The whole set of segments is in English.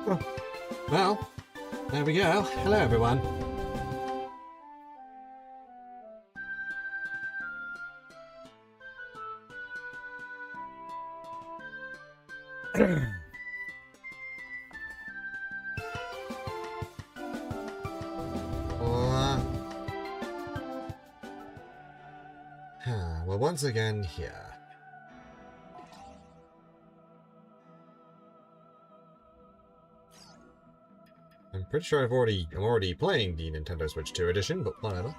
Oh, well, there we go. Hello, everyone. We're once again here. I'm pretty sure I'm already playing the Nintendo Switch 2 edition, but whatever.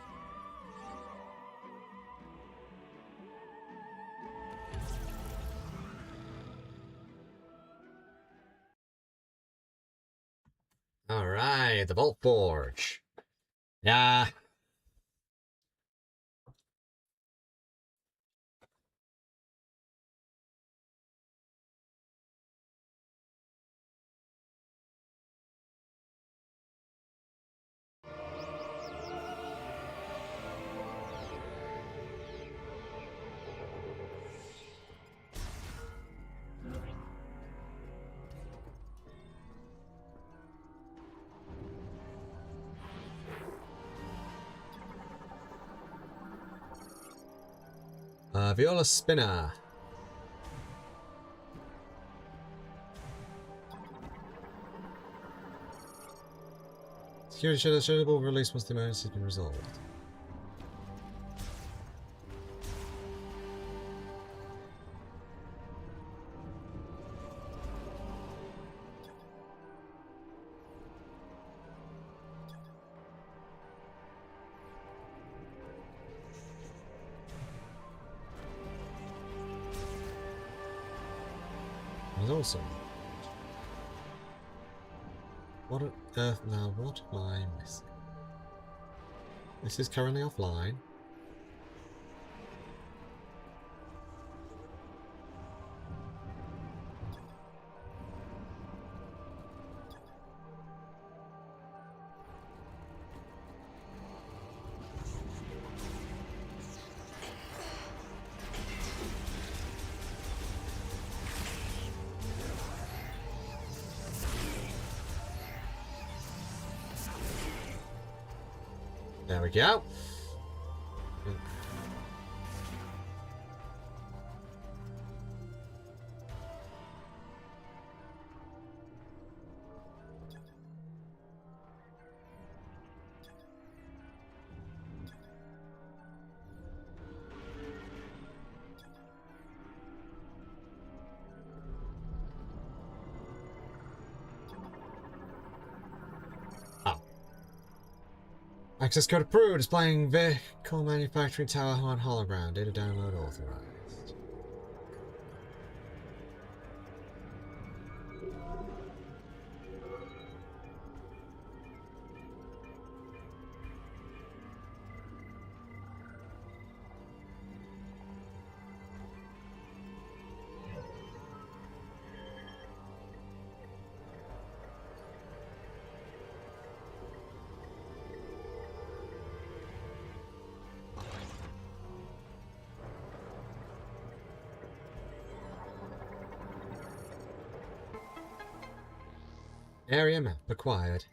Alright, the Vault Forge. Yeah. Viola Spinner. Security Shadow will release once the emergency has been resolved. It's awesome. What on earth now? What am I missing? This is currently offline. There we go. Access code approved. Displaying vehicle manufacturing tower on hologram. Data download authorized. Area map acquired.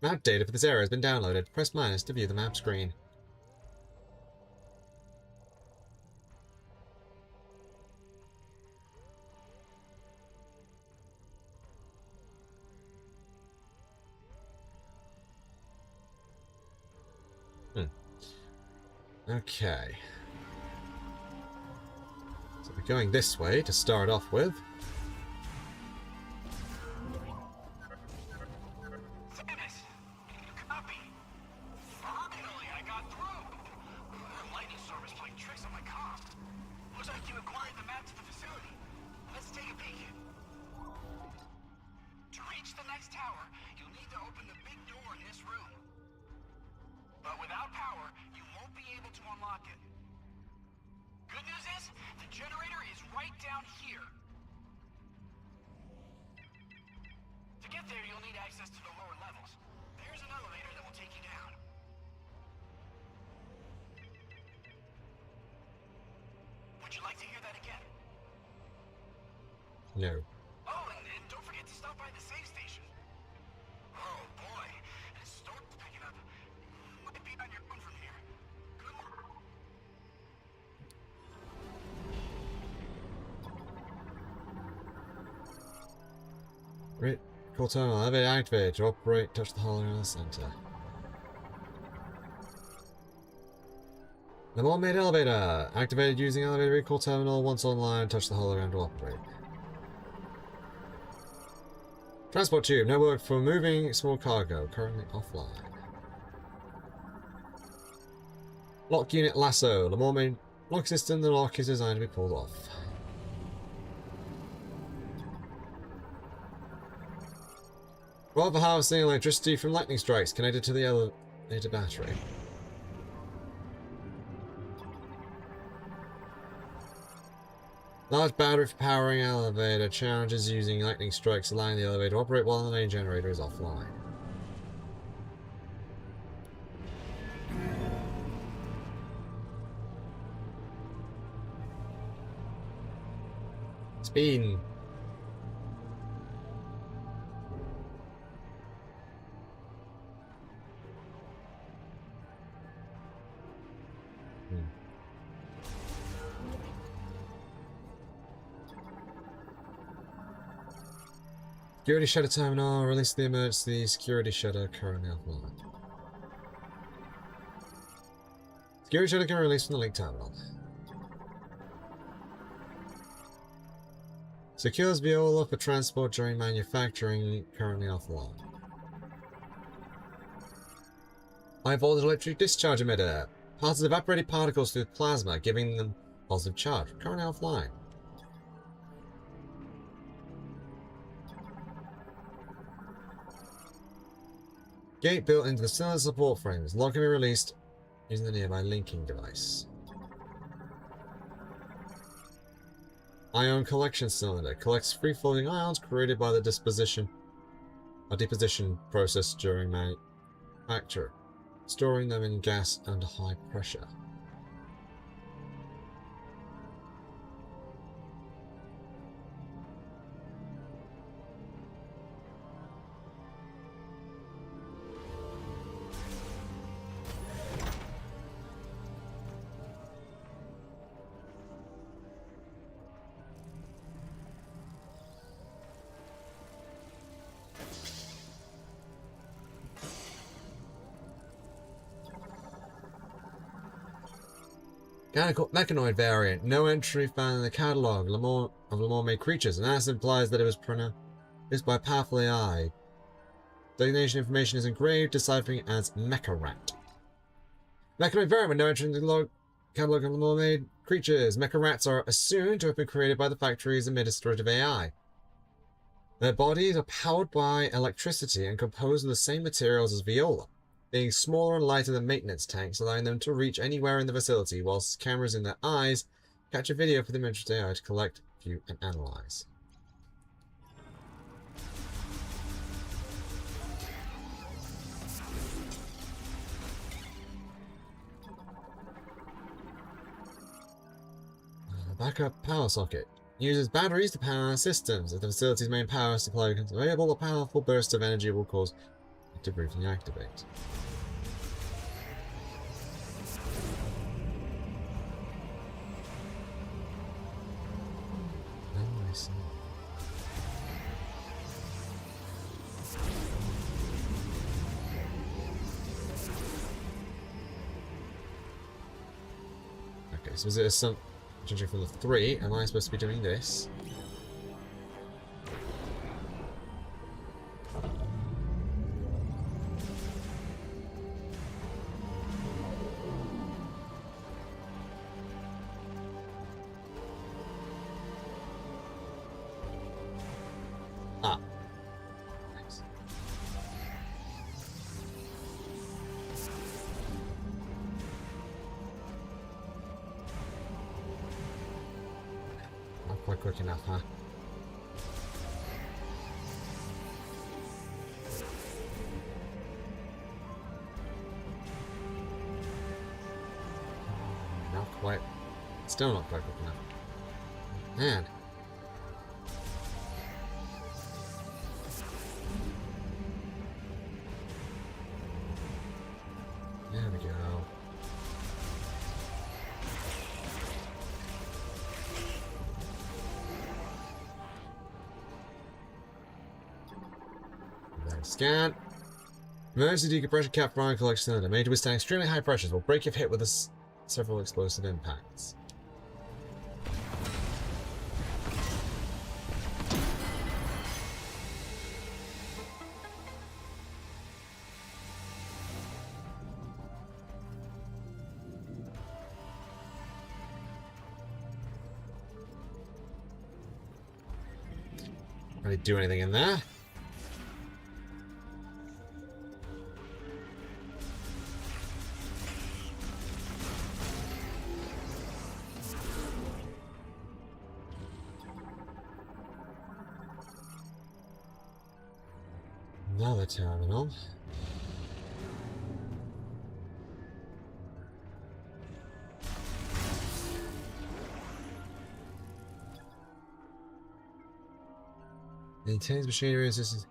Map data for this area has been downloaded. Press minus to view the map screen. Okay. So we're going this way to start off with. Samus! Copy! Finally, I got through! The lightning storm is playing tricks on my comm. Looks like you acquired the map to the facility. Let's take a peek. To reach the next tower, you'll need to open the big door in this room. But without power, you won't be able to unlock it. Good news is, the generator is right down here. To get there, you'll need access to the lower levels. There's an elevator that will take you down. Would you like to hear that again? No. Oh, and don't forget to stop by the save station. Great. Cool terminal. Elevator activated. To operate, touch the hologram in the center. The Mermaid elevator. Activated using elevator recall terminal. Once online, touch the hologram to operate. Transport tube. Network for moving small cargo. Currently offline. Lock unit lasso. The Mermaid lock system. The lock is designed to be pulled off. Rod for harvesting electricity from lightning strikes connected to the elevator battery. Large battery for powering elevator. Challenges using lightning strikes, allowing the elevator to operate while the main generator is offline. Spin. Security shutter terminal. Release the emergency security shutter currently offline. Security shutter can release from the link terminal. Secures Viola for transport during manufacturing currently offline. High voltage electric discharge emitter. Passes evaporated particles through plasma, giving them positive charge. Currently offline. Gate built into the cylinder support frames. Lock can be released using the nearby linking device. Ion collection cylinder. Collects free-floating ions created by the deposition process during manufacture, storing them in gas under high pressure. Mechanoid variant. No entry found in the catalogue of Le Mermaid creatures, and that implies that it was produced by a powerful AI. Designation information is engraved, deciphering as Mecha Rat. Mechanoid variant with no entry in the catalogue of Le Mermaid creatures. Mecha Rats are assumed to have been created by the factory's administrative AI. Their bodies are powered by electricity and composed of the same materials as Viola, being smaller and lighter than maintenance tanks, allowing them to reach anywhere in the facility, whilst cameras in their eyes capture video for the administrative AI to collect, view, and analyze. Backup power socket. Uses batteries to power systems. If the facility's main power supply becomes available, a powerful burst of energy will cause it to briefly activate. Oh, I see. Okay, so is it some judging from the 3, am I supposed to be doing this? Ah. Nice. Not quite quick enough, huh? Not quite. Still not quite quick enough. Man. There we go. Scan. Emergency decompression cap for ion collection cylinder. Made to withstand extremely high pressures. Will break if hit with several explosive impacts. Really do anything in there? Another terminal. Maintains machinery assistance.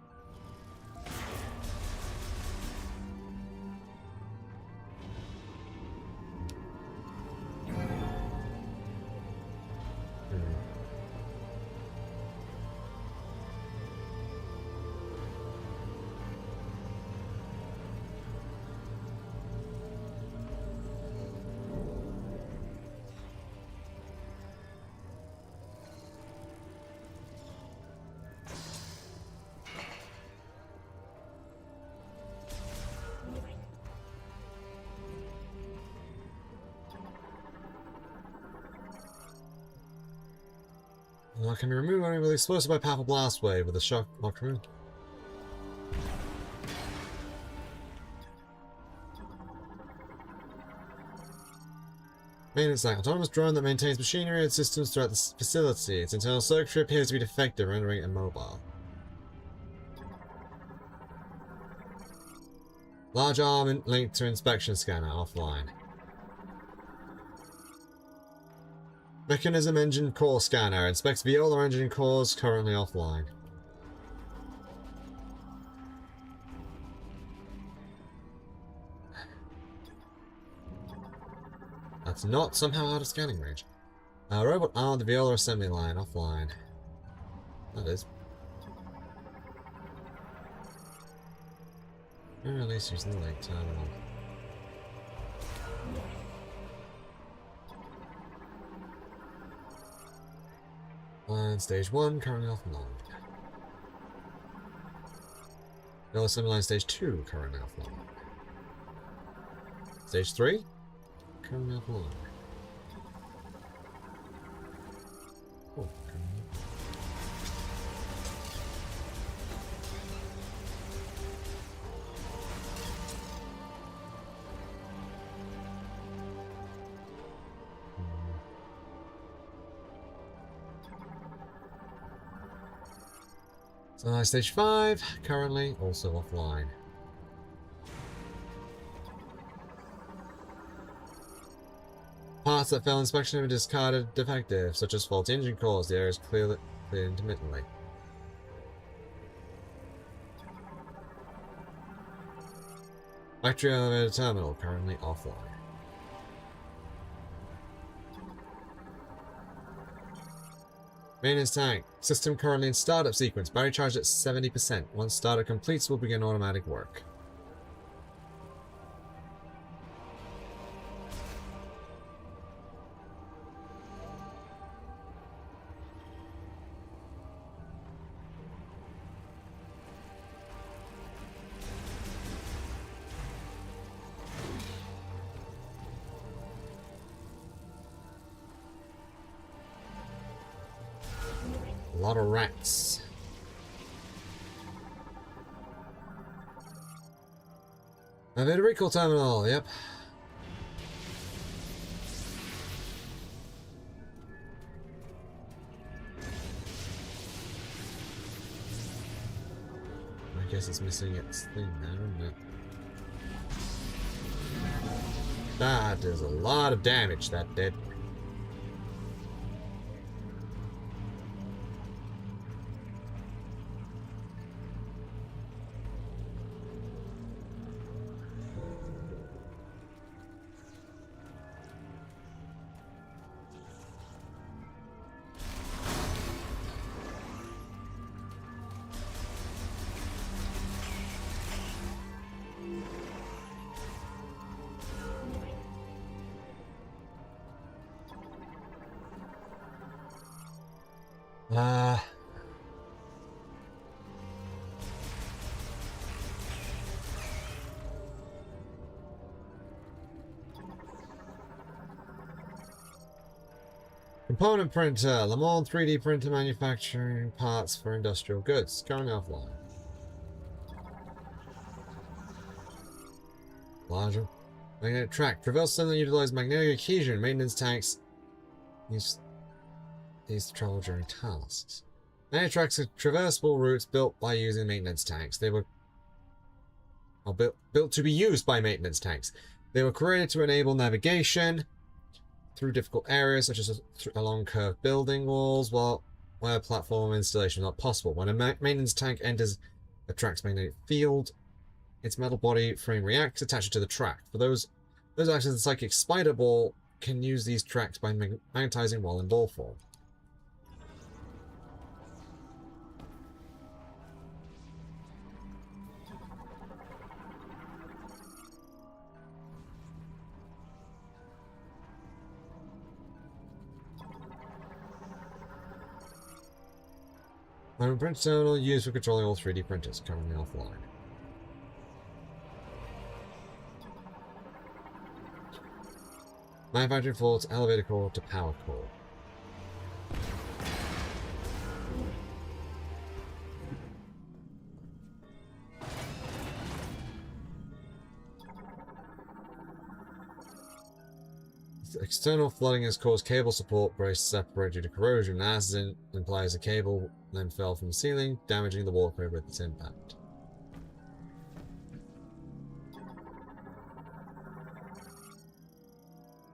Lock can be removed only with explosive by powerful blast wave with a shock lock removed. Maintenance tank. Autonomous drone that maintains machinery and systems throughout the facility. Its internal circuitry appears to be defective, rendering it immobile. Large arm linked to inspection scanner offline. Mechanism engine core scanner. Inspects Viola engine cores currently offline. That's not somehow out of scanning range. Robot arm, the Viola assembly line offline. That is. Release using the lake terminal. Line stage 1, currently offline. Viola assembly line stage 2, currently offline. Stage 3, currently offline. Oh, stage 5, currently also offline. Parts that fail inspection have been discarded defective, such as faulty engine cores. The area is cleared intermittently. Factory elevator terminal, currently offline. Maintenance tank. System currently in startup sequence. Battery charged at 70%. Once startup completes, we'll begin automatic work. A lot of rats. Elevator recall terminal, yep. I guess it's missing its thing there, isn't it? That does a lot of damage, that did. Uh... Component printer. Le Mans 3D printer manufacturing parts for industrial goods. Currently offline. Larger. Magnetic track. Traverse cylinder utilize magnetic adhesion. Maintenance tanks. These to travel during tasks. Magnetic tracks are traversable routes built by using maintenance tanks. They were built to be used by maintenance tanks. They were created to enable navigation through difficult areas, such as along curved building walls, where platform installation is not possible. When a maintenance tank enters a track's magnetic field, its metal body frame reacts, attached to the track. For those actions, the psychic spider ball can use these tracks by magnetizing while in ball form. Iron print terminal used for controlling all 3D printers, currently offline. Manufacturing faults, elevator core to power core. External flooding has caused cable support brace to separate due to corrosion. Accident implies a cable then fell from the ceiling, damaging the walkway with its impact.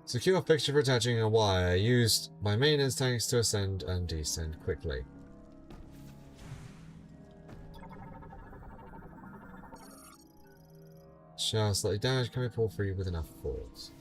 Secure fixture for attaching a wire used by maintenance tanks to ascend and descend quickly. Shaft slightly damaged, can be pulled free with enough force.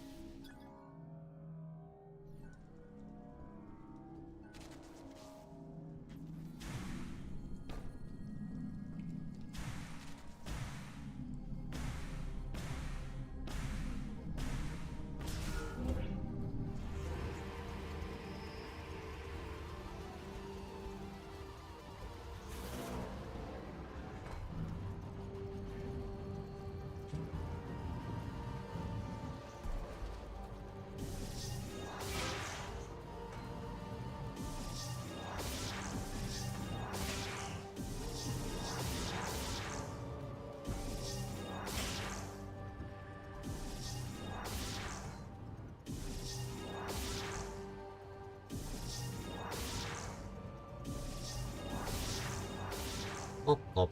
Hop, hop.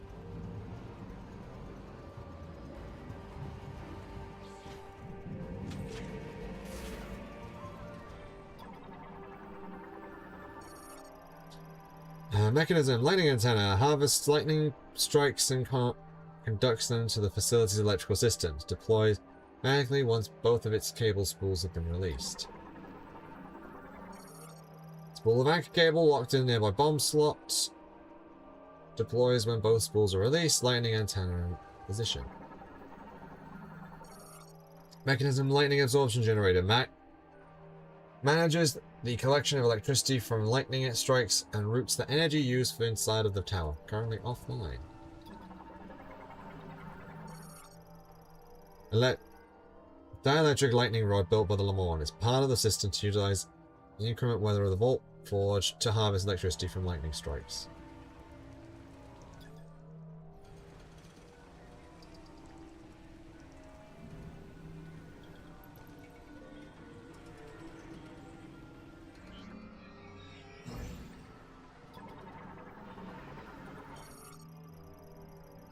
Mechanism. Lightning antenna. Harvests lightning strikes and conducts them to the facility's electrical systems. Deploys magically once both of its cable spools have been released. Spool of anchor cable locked in nearby bomb slots. Deploys when both spools are released. Lightning antenna in position. Mechanism. Lightning absorption generator. Manages the collection of electricity from lightning strikes and routes the energy used for inside of the tower. Currently offline. Dielectric lightning rod built by the Le Mans is part of the system to utilize the increment weather of the Vault Forge to harvest electricity from lightning strikes.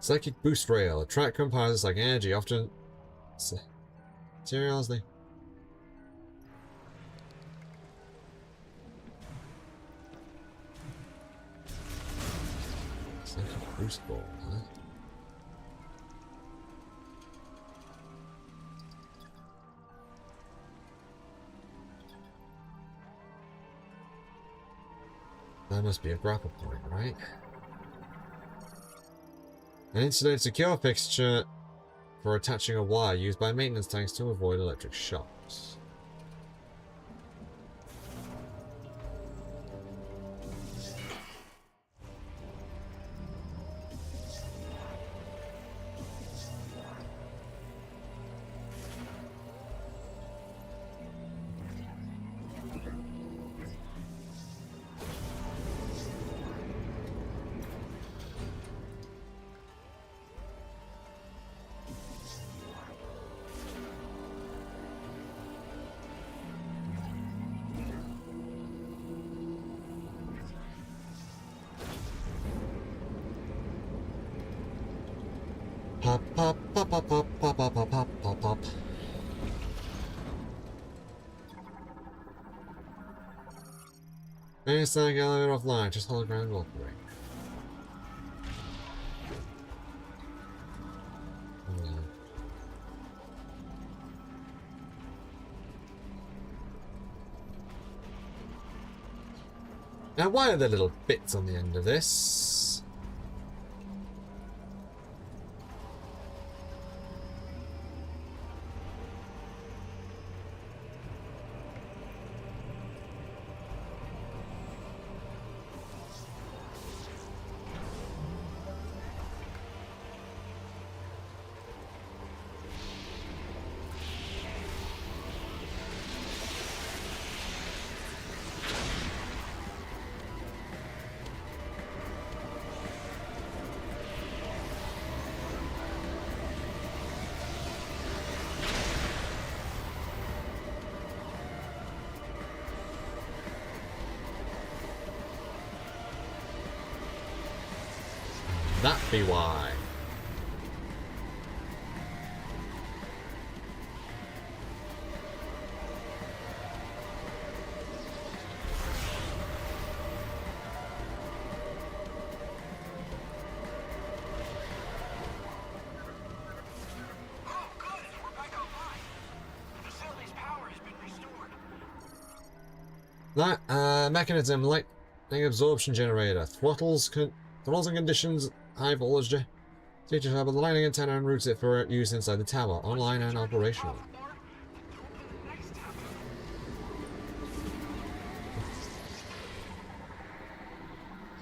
Psychic boost rail. A track comprises like energy, often seriously. Psychic boost ball, huh? That must be a grapple point, right? An insulated secure fixture for attaching a wire used by maintenance tanks to avoid electric shocks. Pop, pop, pop, pop, pop, pop, pop, pop, pop, pop, pop. Any static elevator offline, just hold the ground walkway. Now, why are there little bits on the end of this? That be why. Oh, good. We're back online. The facility's power has been restored. That mechanism, lightning absorption generator, throttles and conditions high voltage. Features have a lightning antenna and routes it for use inside the tower, online and operational.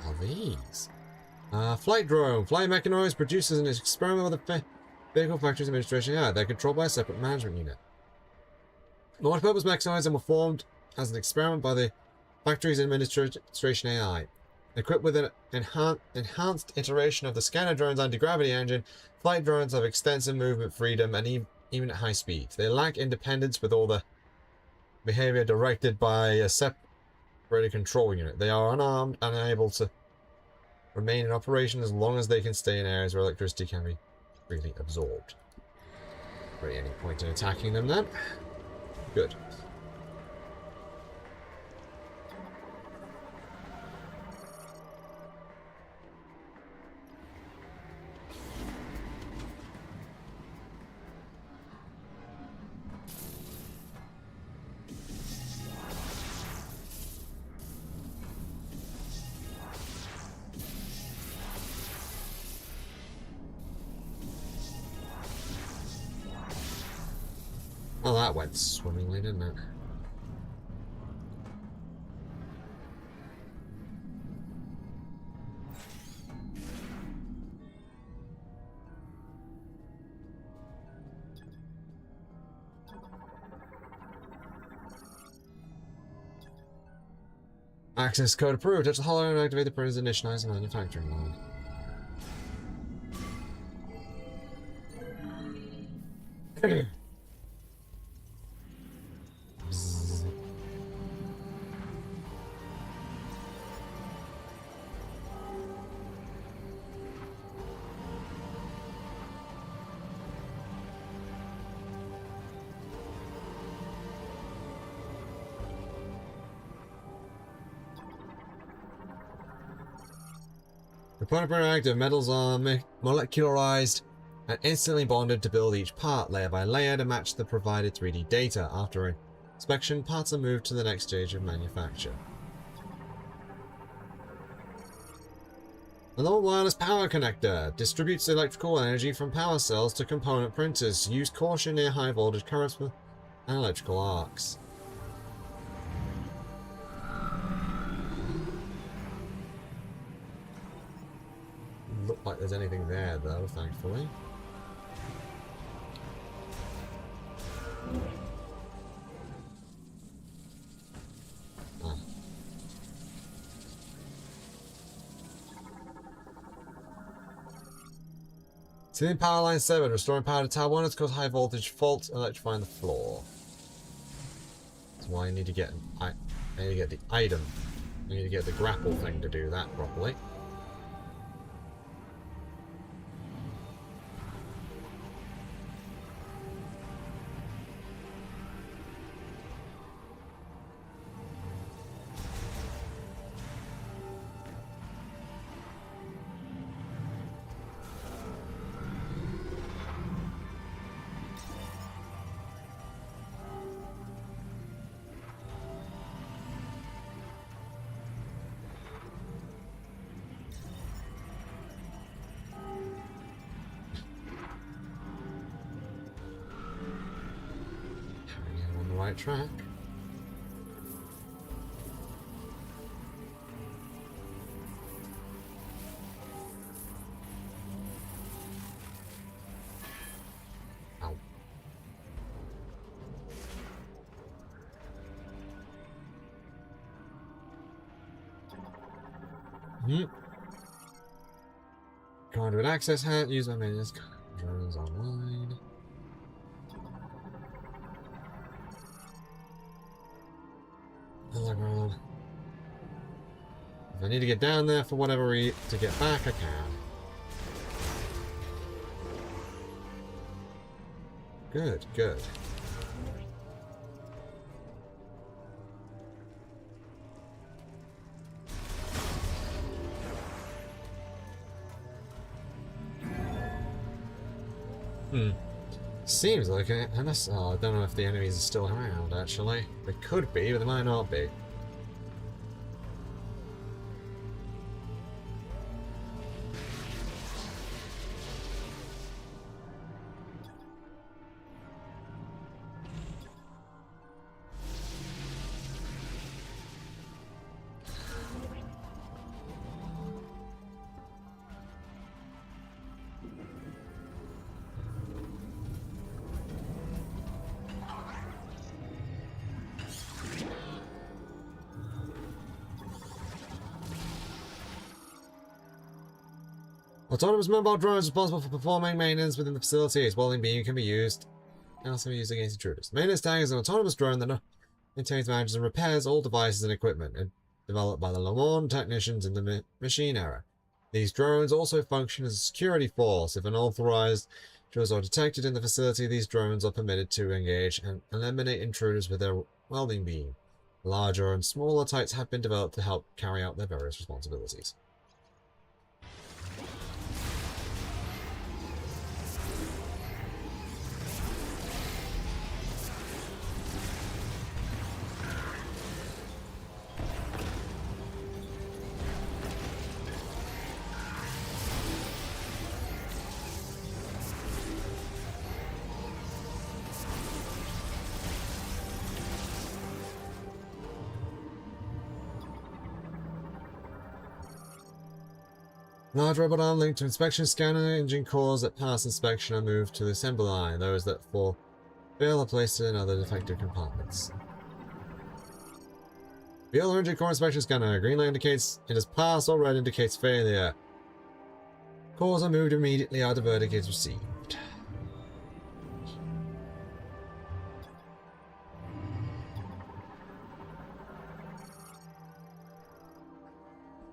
Are these? Flight drone. Flight mechanoids produces an experiment with the vehicle factories administration. Yeah, they're controlled by a separate management unit. Multi-purpose mechanoids were formed as an experiment by the factory's administration AI. Equipped with an enhanced iteration of the scanner drone's anti-gravity engine, flight drones have extensive movement freedom and even at high speed. They lack independence with all the behavior directed by a separated control unit. They are unarmed and unable to remain in operation as long as they can stay in areas where electricity can be freely absorbed. Really any point in attacking them then? Good. Well, that went swimmingly, didn't it? Access code approved. Touch the hollow and activate the printer's initialize and manufacturing line. Component printer active. Metals are molecularized and instantly bonded to build each part, layer by layer, to match the provided 3D data. After inspection, parts are moved to the next stage of manufacture. The wireless power connector distributes electrical energy from power cells to component printers. Use caution near high voltage currents and electrical arcs. Look like there's anything there though, thankfully. Ah. Sealing power line 7, restoring power to tower 1 has caused high voltage fault, electrifying the floor. That's why I need to get I need to get the item. I need to get the grapple thing to do that properly. right track. Ow. Conduit access hat, use my menus, controls online. Telegram. If I need to get down there for whatever reason to get back, I can. Good, good. Seems like it. Unless, oh, I don't know if the enemies are still around, actually. They could be, but they might not be. Autonomous mobile drones responsible for performing maintenance within the facility. Its welding beam can be used. Also be used against intruders. Maintenance tag is an autonomous drone that maintains, manages, and repairs all devices and equipment developed by the Le Mans technicians in the machine era. These drones also function as a security force. If unauthorized intruders are detected in the facility, these drones are permitted to engage and eliminate intruders with their welding beam. Larger and smaller types have been developed to help carry out their various responsibilities. Large robot arm linked to inspection scanner. Engine cores that pass inspection are moved to the assembly line. Those that fail are placed in other defective compartments. The other engine core inspection scanner. Green light indicates it has passed, or red indicates failure. Cores are moved immediately after verdict is received.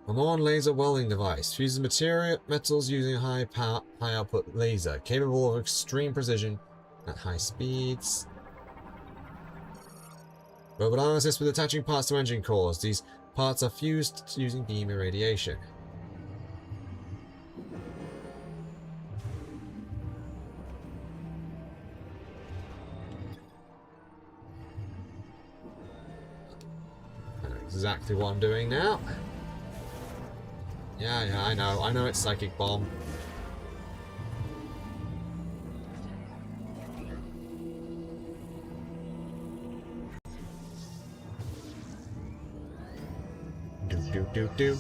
A Morn laser welding device fuses metals using a high output laser, capable of extreme precision at high speeds. Robot arm assists with attaching parts to engine cores. These parts are fused using beam irradiation. I know exactly what I'm doing now. Yeah, I know it's Psychic Bomb. Do.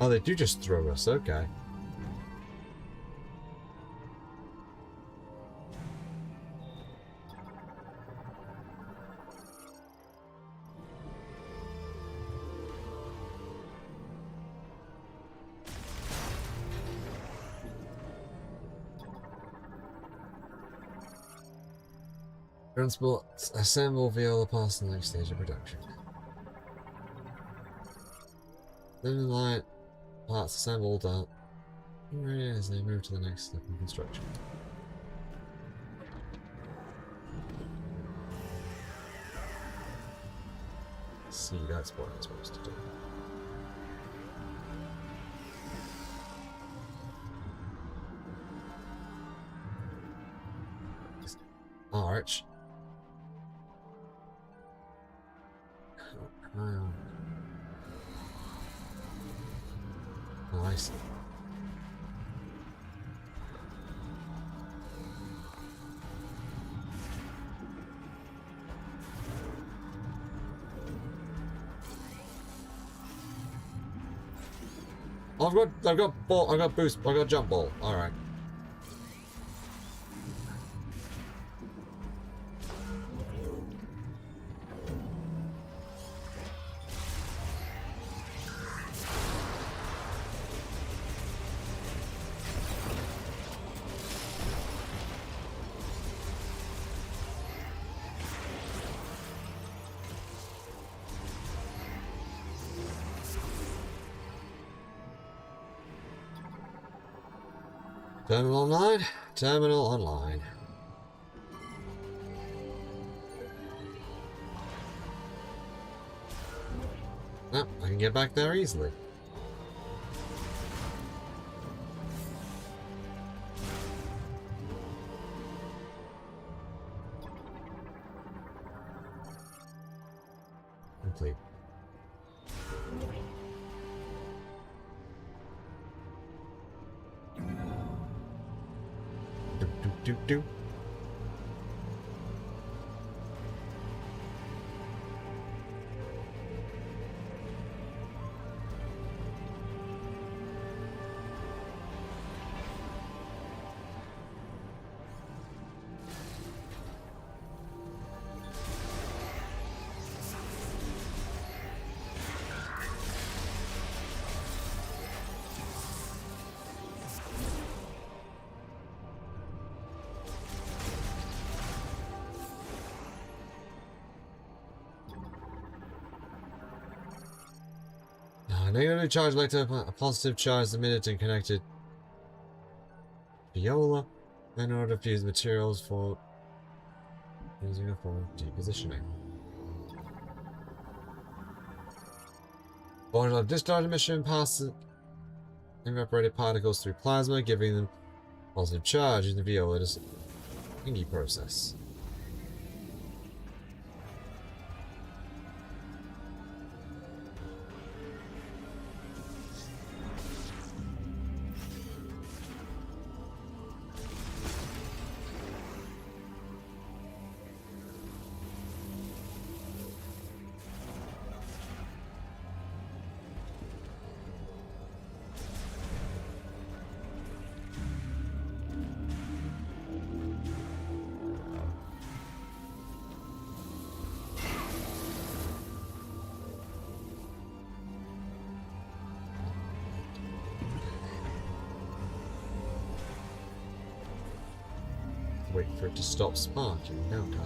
Oh, they do just throw us, okay. Transport, assemble via past the next stage of production. Then the line parts assembled as they move to the next step in construction. See, that's what I'm supposed to do. Arch. Oh, I see. I've got ball, I've got boost, I've got jump ball. Alright. Terminal online? Terminal online. Oh, I can get back there easily. Complete. Do. Negative charge led to a positive charge emitted and connected viola in order to fuse materials for using a form of depositioning. Bond of discharge emission passes evaporated particles through plasma, giving them positive charge in the viola thingy process. Wait for it to stop sparking, don't I?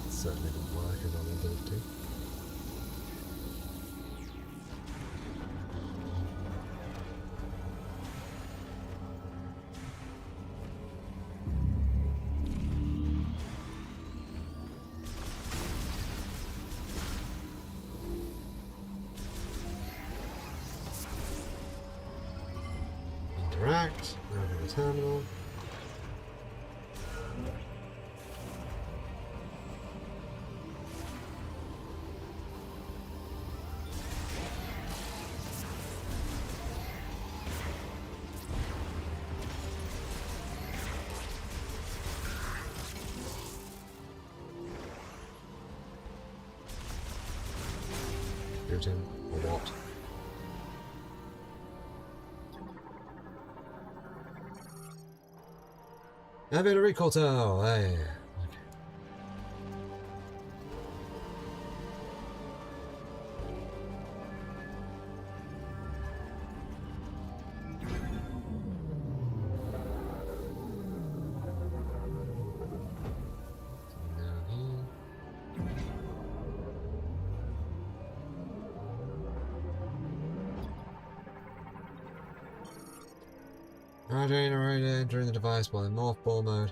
Certainly didn't work as I wanted it to. Interact, open the terminal. shoot him, or what? A bit of recall tow, hey. Entering the device while in mothball mode.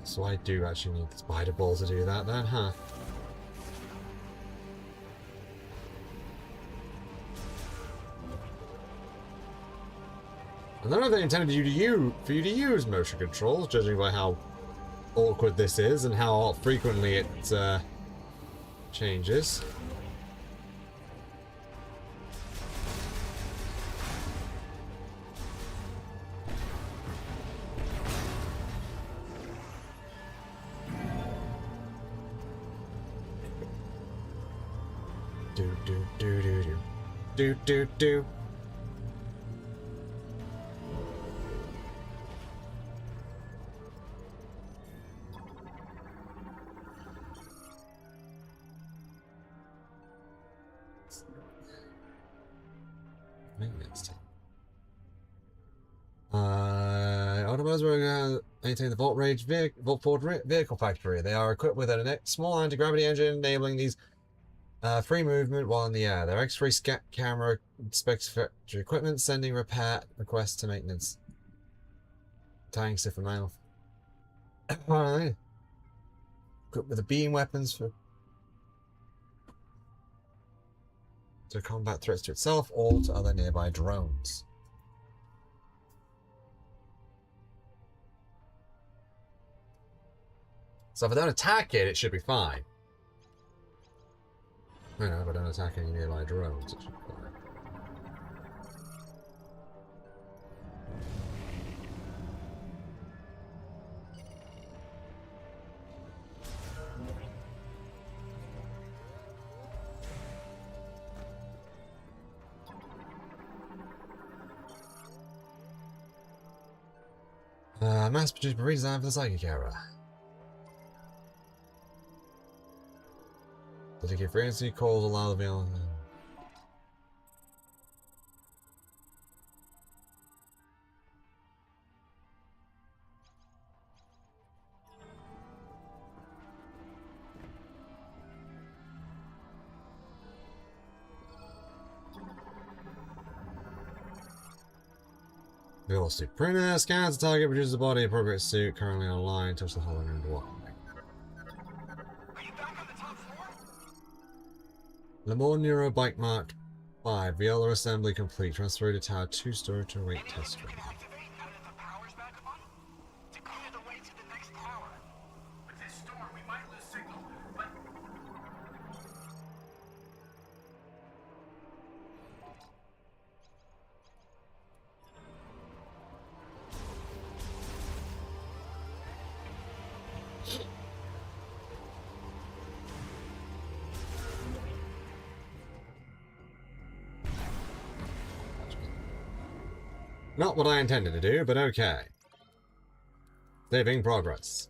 So I do actually need the spider ball to do that then, huh? I don't know if they intended for you to use motion controls, judging by how awkward this is and how frequently it changes. Do. Maintenance team. Automobiles were going to maintain the Volt Forward Vehicle Factory. They are equipped with a small anti-gravity engine, enabling these free movement while in the air. Their X-ray scat camera inspects factory equipment, sending repair requests to maintenance. Tying stiffer mouth. Equipped with the beam weapons to combat threats to itself or to other nearby drones. So if I don't attack it, it should be fine. No, if I don't attack any nearby drones, it should be fine. Mass-produced but redesigned for the psychic era. Dedicated frequency calls allow the veil. Viola suit printer scans the target, produces the body appropriate suit currently online. Touch the hologram block. Are you back on the top floor? Lemore Neuro Bike Mark 5. Viola assembly complete. Transfer to tower 2 storage to await test run. Activate now that the power's back on? To clear the way to the next tower. With this storm, we might lose signal, but Not what I intended to do, but okay. Saving progress.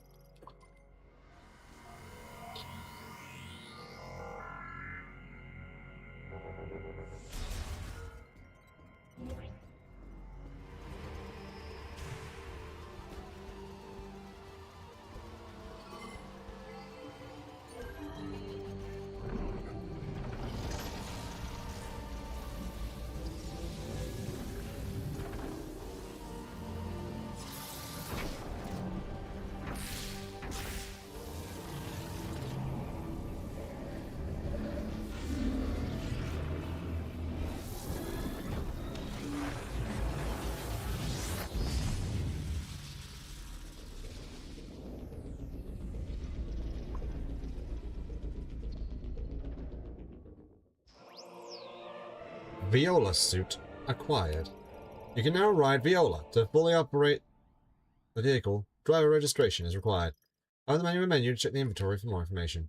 Viola suit acquired. You can now ride Viola. To fully operate the vehicle, driver registration is required. Open the menu to check the inventory for more information.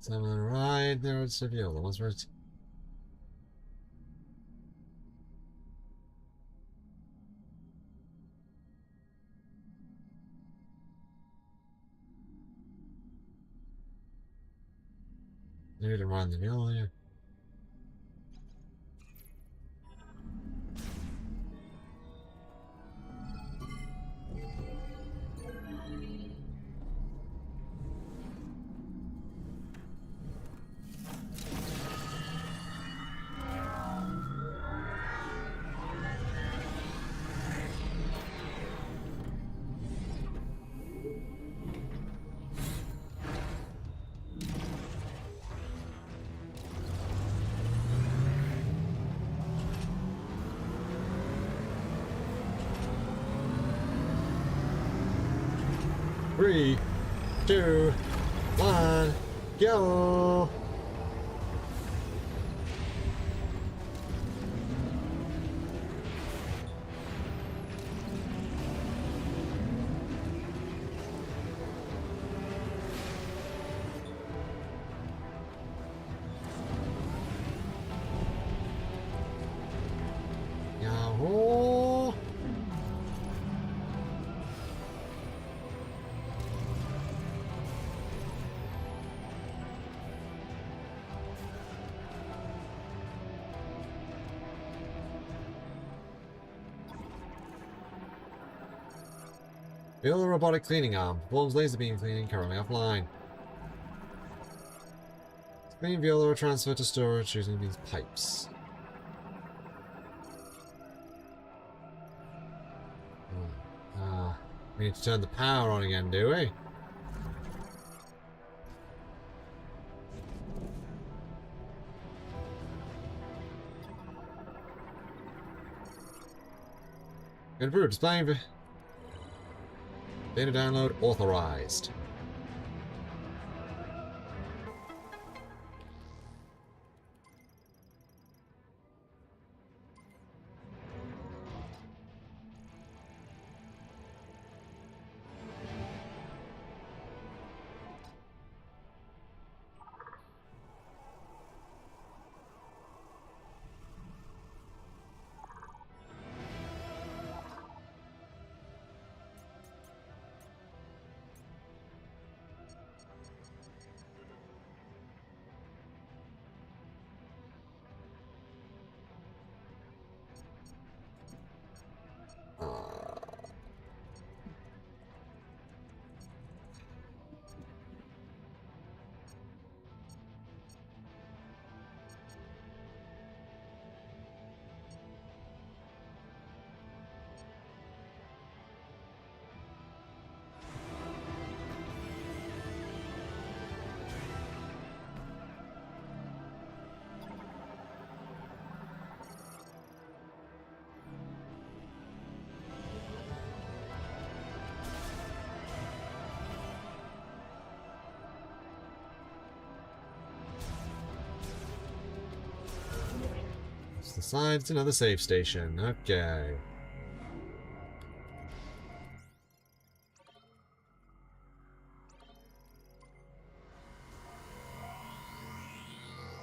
So on the right, there it's Viola. Once we're you to run the Viola. 3, 2, 1, go! Yahoo! Build a robotic cleaning arm. Performs laser beam cleaning currently offline. Clean Viola are transferred to storage using these pipes. We need to turn the power on again, do we? Improved displaying data download authorized. To the side, it's another save station. Okay.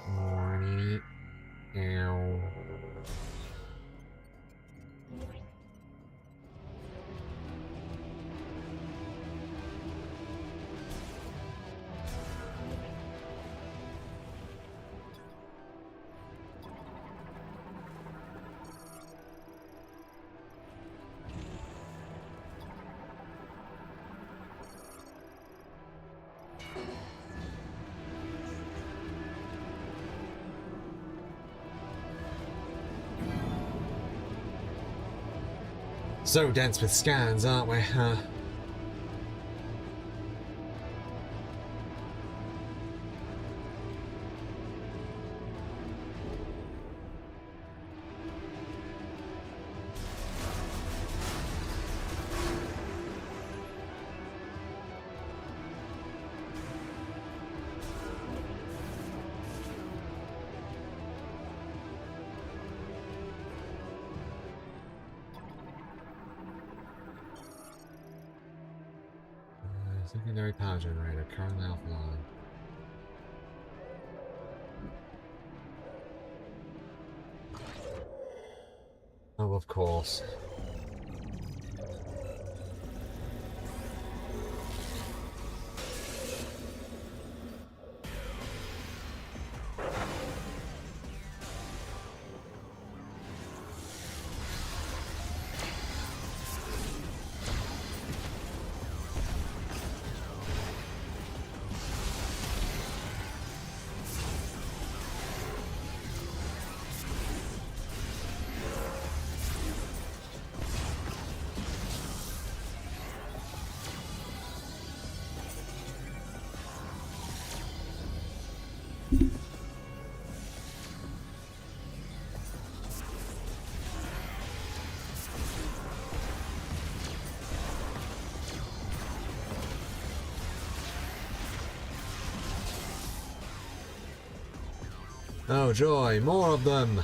Morning. Ow. So dense with scans, aren't we? Secondary power generator, currently offline. Oh, of course. Oh joy, more of them!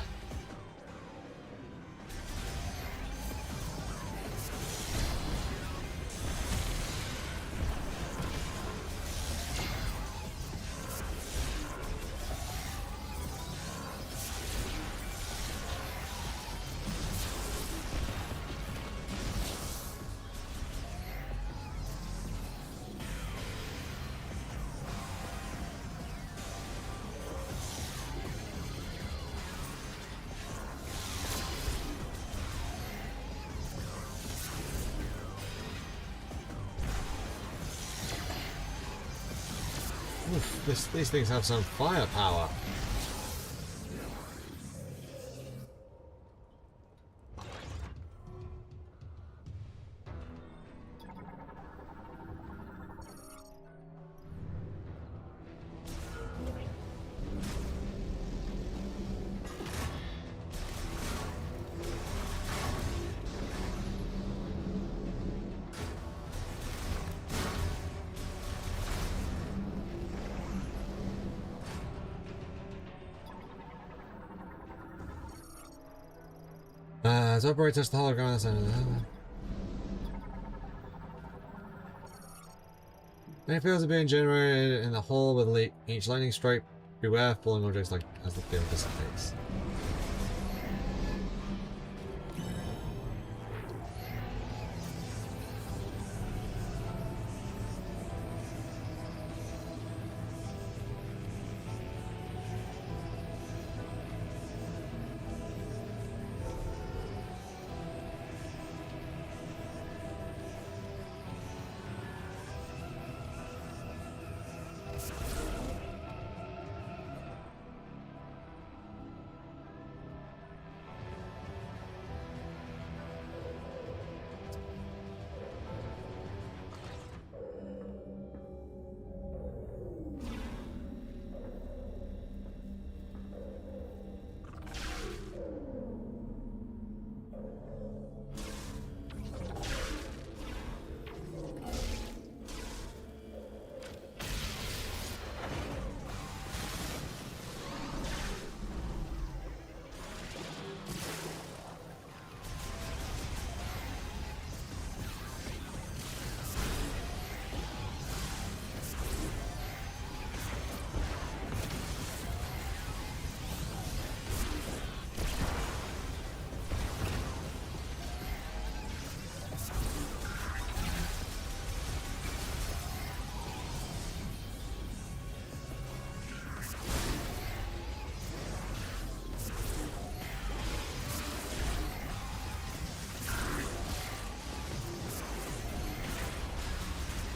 Oof, these things have some firepower. As operator touch the hologram center. Many fields are being generated in the hull with each lightning strike. Beware falling objects like as the field dissipates.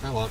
Come on.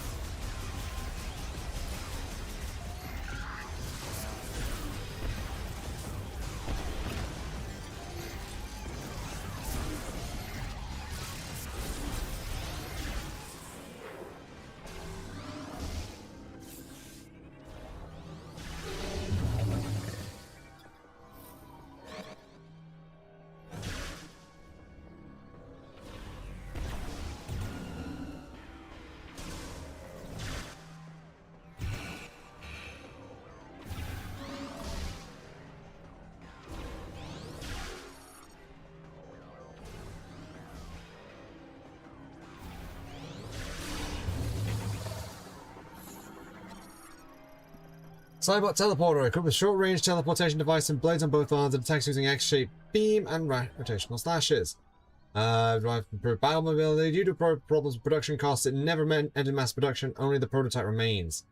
Cybot teleporter, equipped with short-range teleportation device and blades on both arms, and attacks using X-shaped beam and rotational slashes. Drive improved battle mobility. Due to problems with production costs, it never entered mass production, only the prototype remains.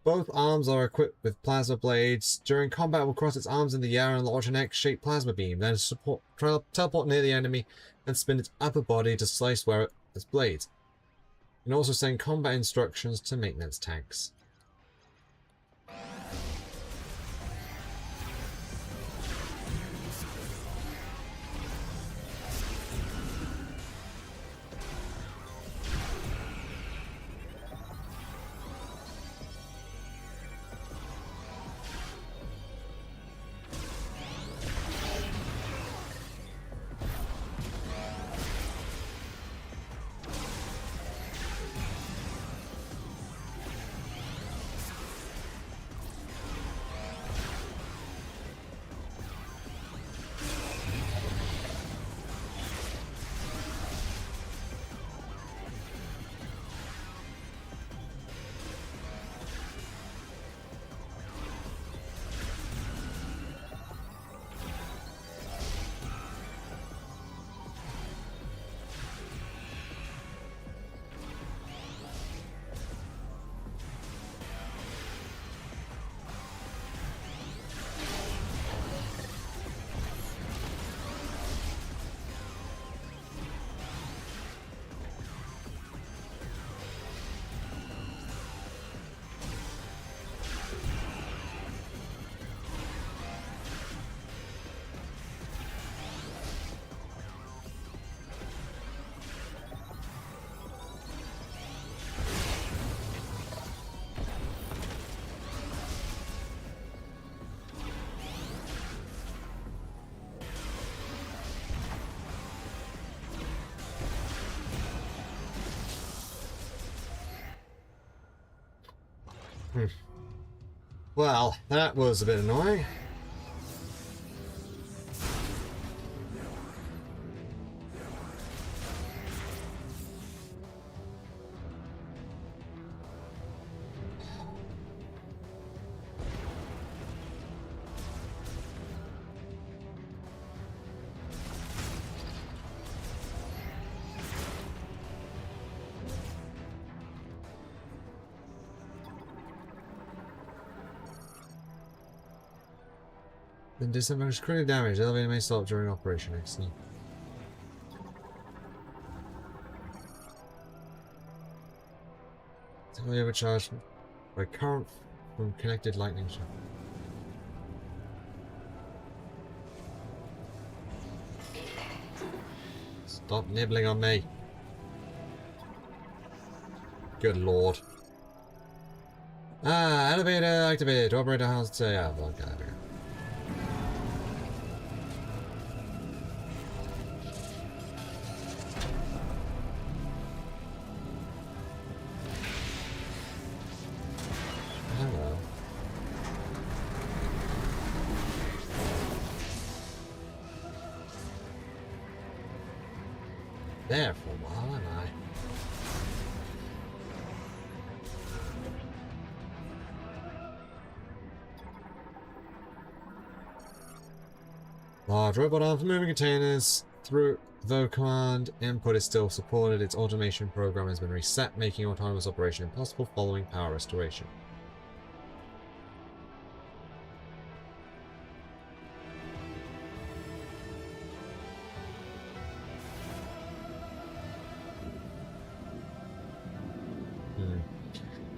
Both arms are equipped with plasma blades. During combat, it will cross its arms in the air and launch an X-shaped plasma beam, then teleport near the enemy and spin its upper body to slice where it has blades. You can also send combat instructions to maintenance tanks. Well, that was a bit annoying. Then disadvantage critical damage. Elevator may stop during operation. Excellent. Totally overcharged by current from connected lightning shock. Stop nibbling on me. Good lord. Ah, elevator activated. Operator has to say, ah, well, God, hello. There for a while, am I? Large robot arm for moving containers. Though command input is still supported, its automation program has been reset, making autonomous operation impossible following power restoration.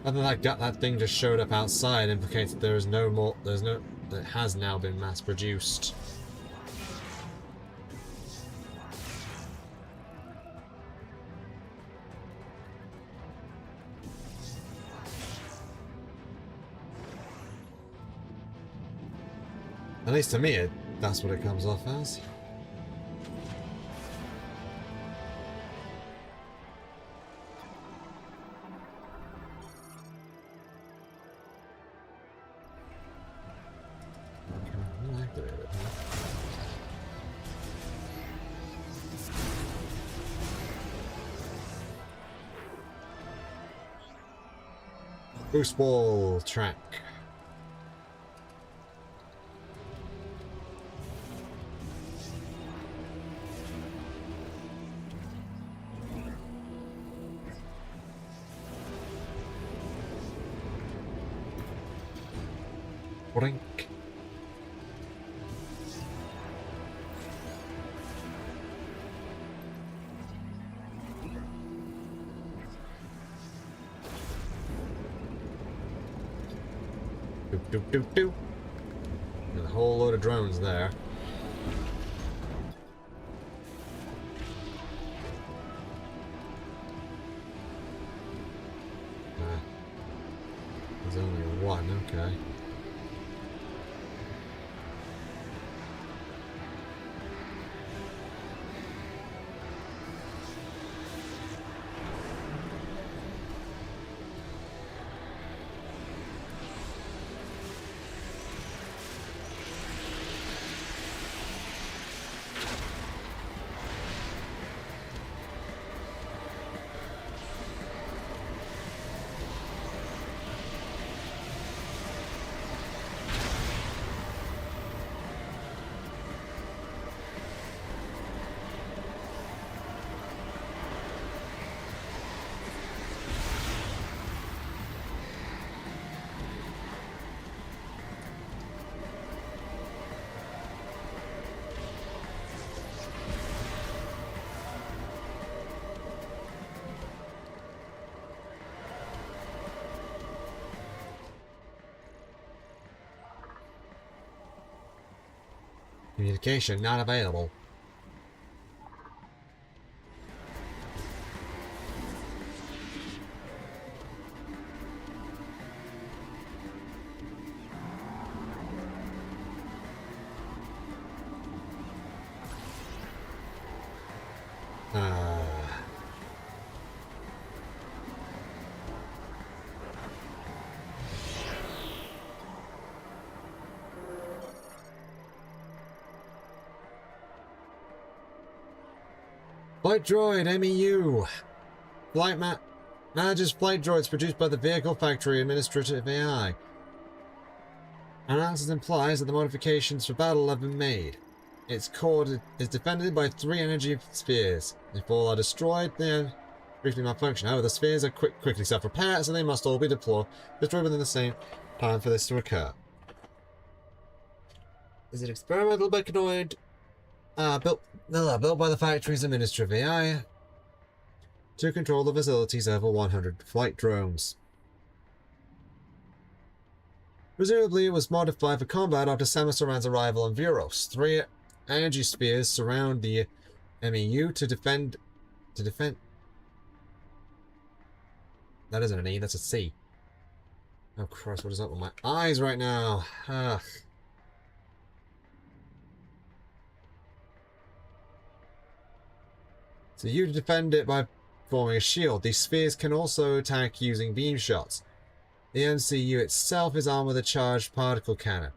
Other than that thing just showed up outside implicates that there is no more. That has now been mass produced. At least to me, that's what it comes off as. Okay, boost ball track. Doop, doop, doop, doop. There's a whole load of drones there. There's only one, okay. Communication not available. Flight droid, MEU. Manages flight droids produced by the Vehicle Factory Administrative AI. Analysis implies that the modifications for battle have been made. Its core is defended by 3 energy spheres. If all are destroyed, they briefly malfunction. However, the spheres are quickly self-repair, so they must all be destroyed within the same time for this to occur. Is it experimental mechanoid? Built by the factory's Administrative AI to control the facility's over 100 flight drones. Presumably, it was modified for combat after Samus Aran's arrival on Vuros. 3 energy spheres surround the MEU to defend. That isn't an E, that's a C. Oh Christ, what is up with my eyes right now? Ugh. So you defend it by forming a shield. These spheres can also attack using beam shots. The MCU itself is armed with a charged particle cannon.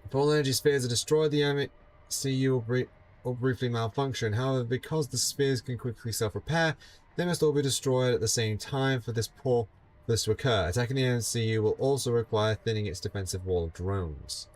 If all energy spheres are destroyed, the MCU will briefly malfunction. However, because the spheres can quickly self-repair, they must all be destroyed at the same time for this to occur. Attacking the MCU will also require thinning its defensive wall of drones.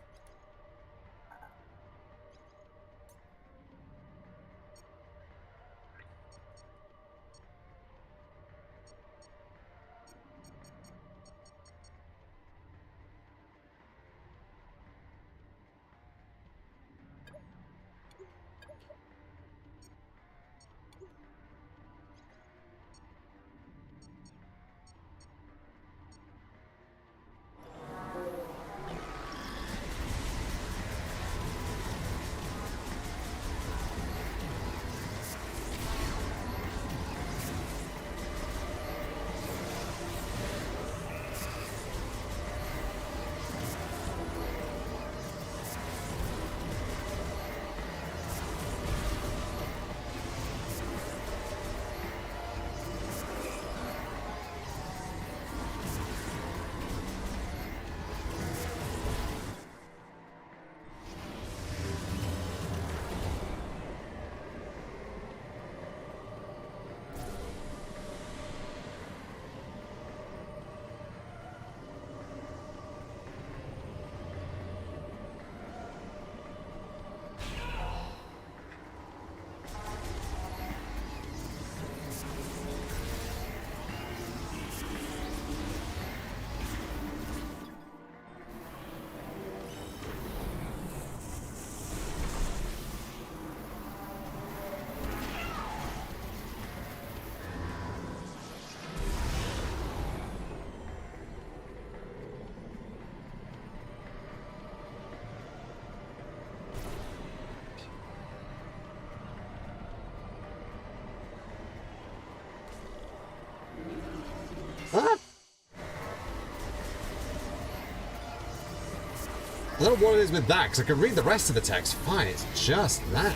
I don't know what it is with that, because I can read the rest of the text fine. It's just that.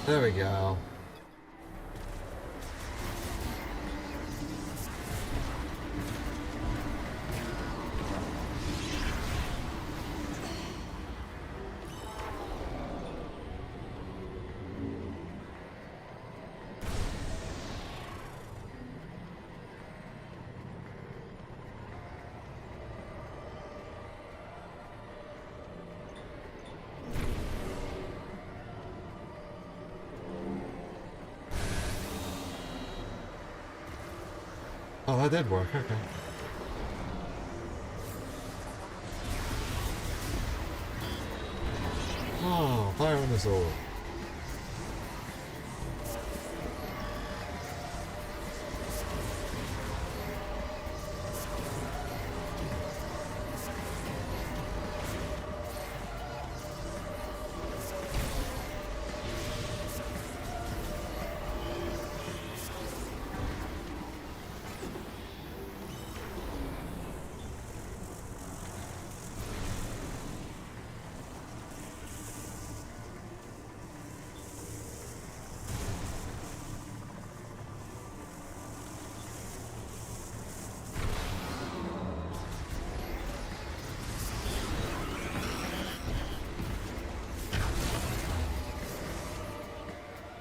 There we go. Oh, that did work, okay. Oh, fire on the sword.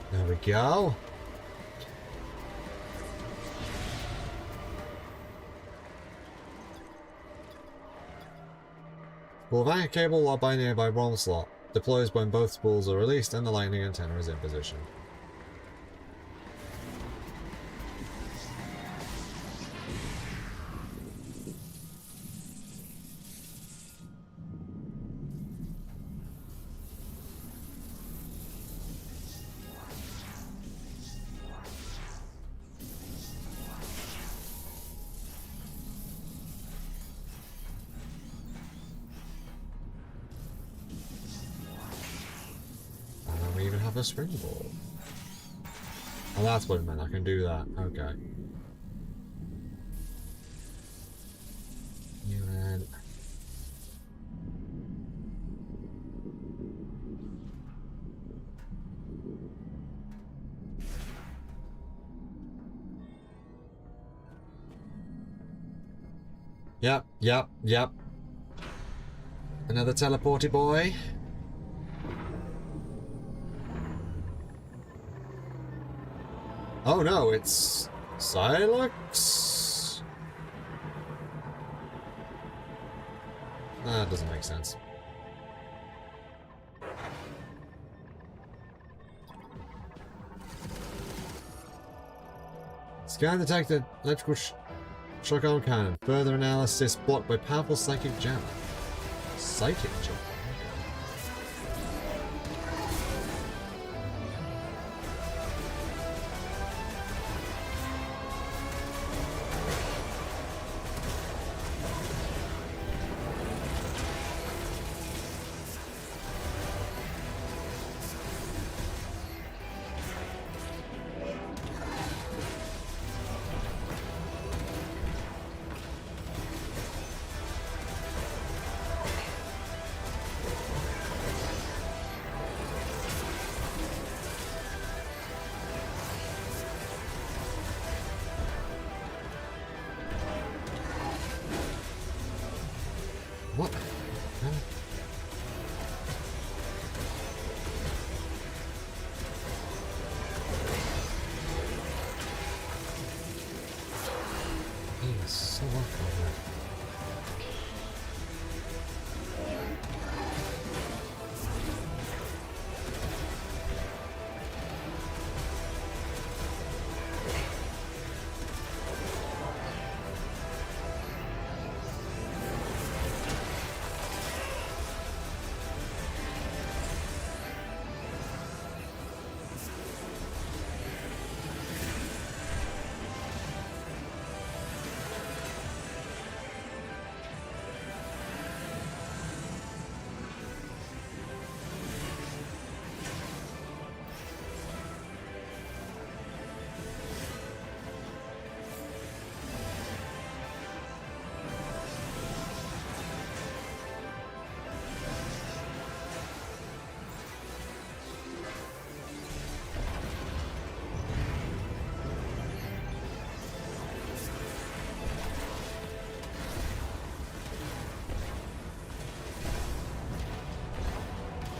There we go. Pull back a cable locked by nearby bomb slot. Deploys when both spools are released and the lightning antenna is in position. We even have a springboard. Oh, that's what it meant. I can do that. Okay. You and... Yep. Another teleporty boy. Oh no, it's Silex? That doesn't make sense. Scan detected electrical shock arm cannon. Further analysis blocked by powerful psychic jammer. Psychic jammer? What? Huh? He is so awkward.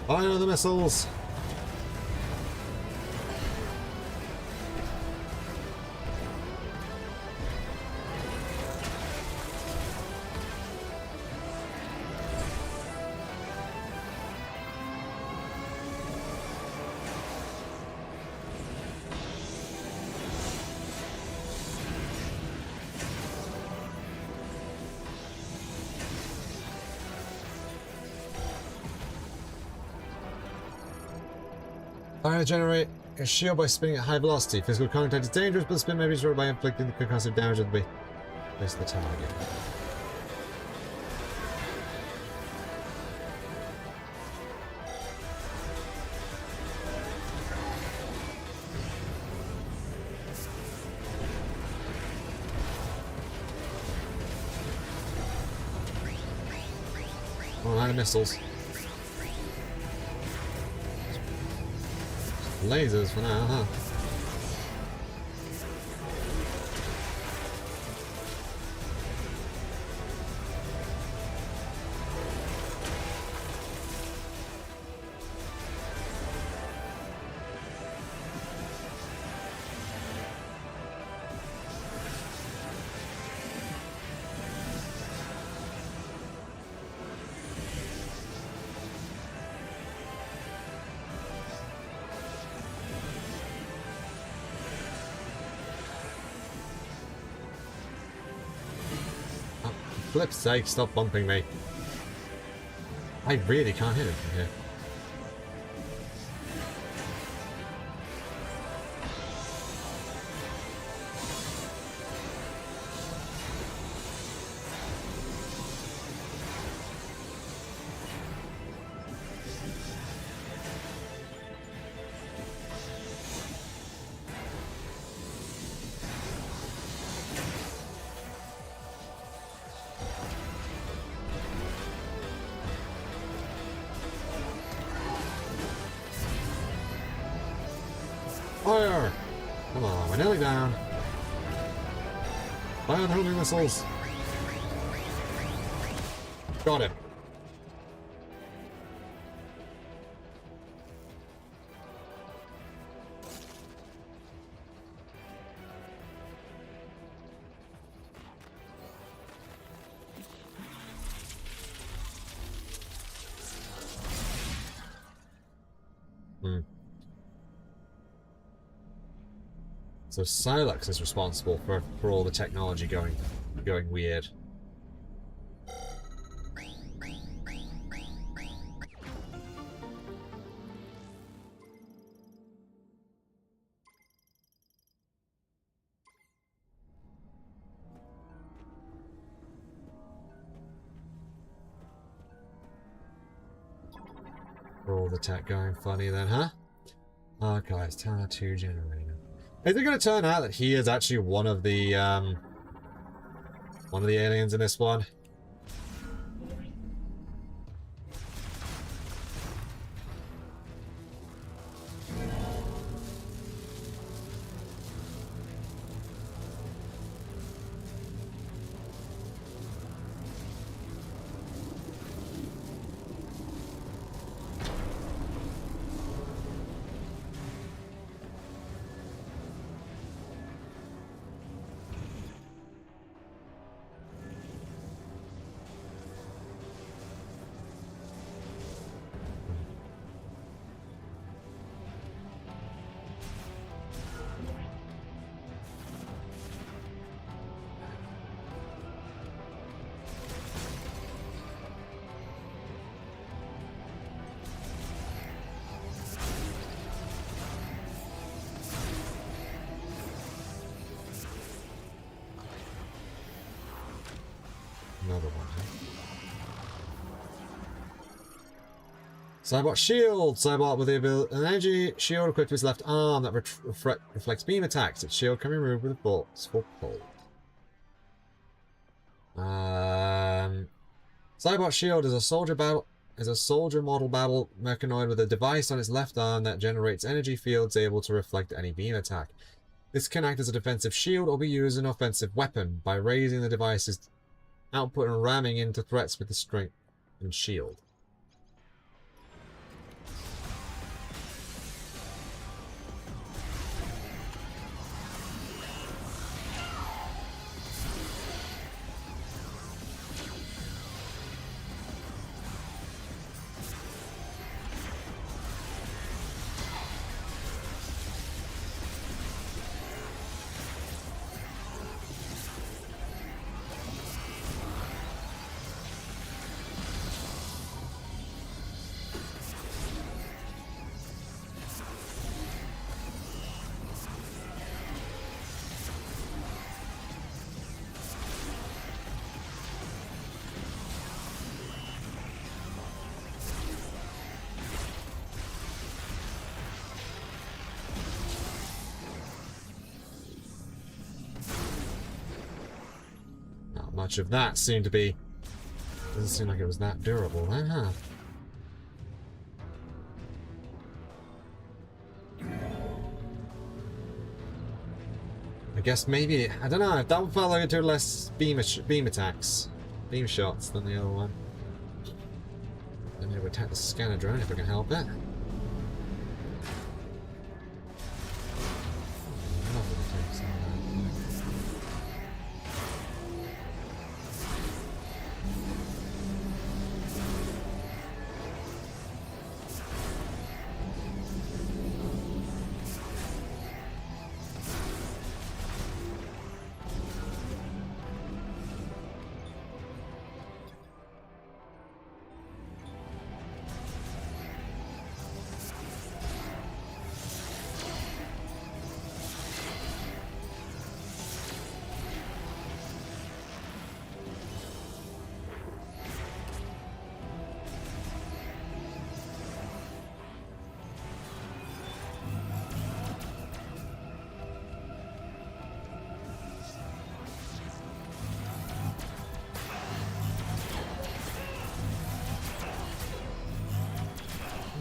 Fire the missiles! Fire generate a shield by spinning at high velocity. Physical contact is dangerous, but the spin may be destroyed by inflicting the concussive damage at the base of the target. Oh, line of missiles. Lasers for now, huh? Flip's sake, stop bumping me. I really can't hit him from here. Fire! Come on, we're nearly down. Fire the homing missiles! Got him. So Silex is responsible for all the technology going weird. For all the tech going funny then, huh? Archives, Tower 2 generator. Is it going to turn out that he is actually one of the aliens in this one? Another one, huh? Cybot shield! Cybot with the ability, an energy shield equipped with his left arm that reflects beam attacks. Its shield can be removed with a forceful pull. Cybot shield is a soldier model battle mechanoid with a device on its left arm that generates energy fields able to reflect any beam attack. This can act as a defensive shield or be used as an offensive weapon by raising the device's output and ramming into threats with the strength and shield. much of that seemed to be... Doesn't seem like it was that durable then, huh? I guess maybe... I don't know, that one felt like it did less beam attacks. Beam shots than the other one. Then maybe attack the scanner drone if I can help it.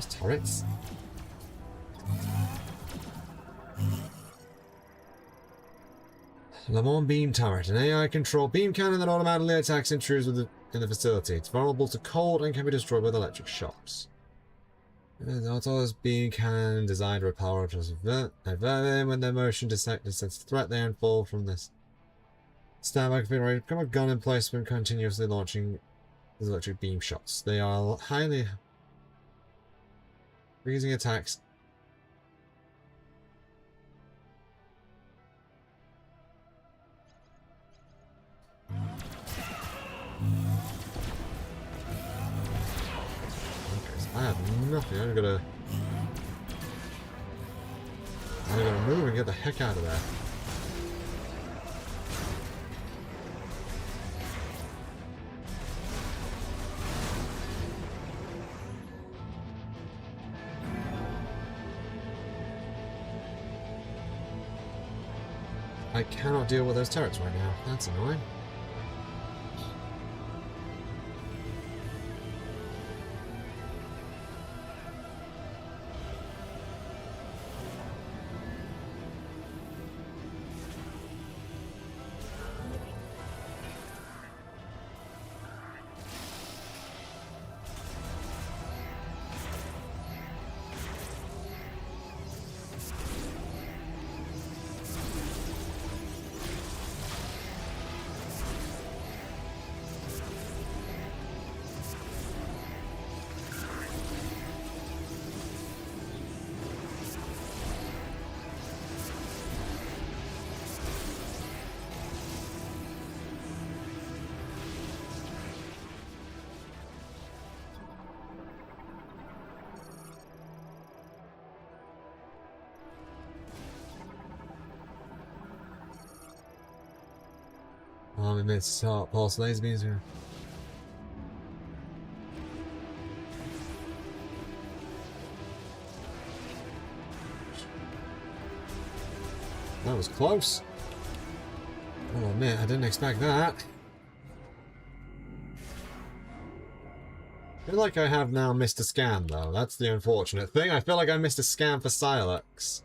Turrets. Lamont Beam Turret, an AI-controlled beam cannon that automatically attacks intruders in the facility. It's vulnerable to cold and can be destroyed with electric shocks. The Autologous beam cannon designed to repel or just divert them when their motion detects a threat. They unfold from this standby configuration. Become a gun in place when continuously launching these electric beam shots. They are highly freezing attacks. Okay, so I have nothing. I'm gonna move and get the heck out of there. I cannot deal with those turrets right now. That's annoying. We missed pulse laser beams here. That was close. I'll admit, I didn't expect that. I feel like I have now missed a scan, though. That's the unfortunate thing. I feel like I missed a scan for Silex.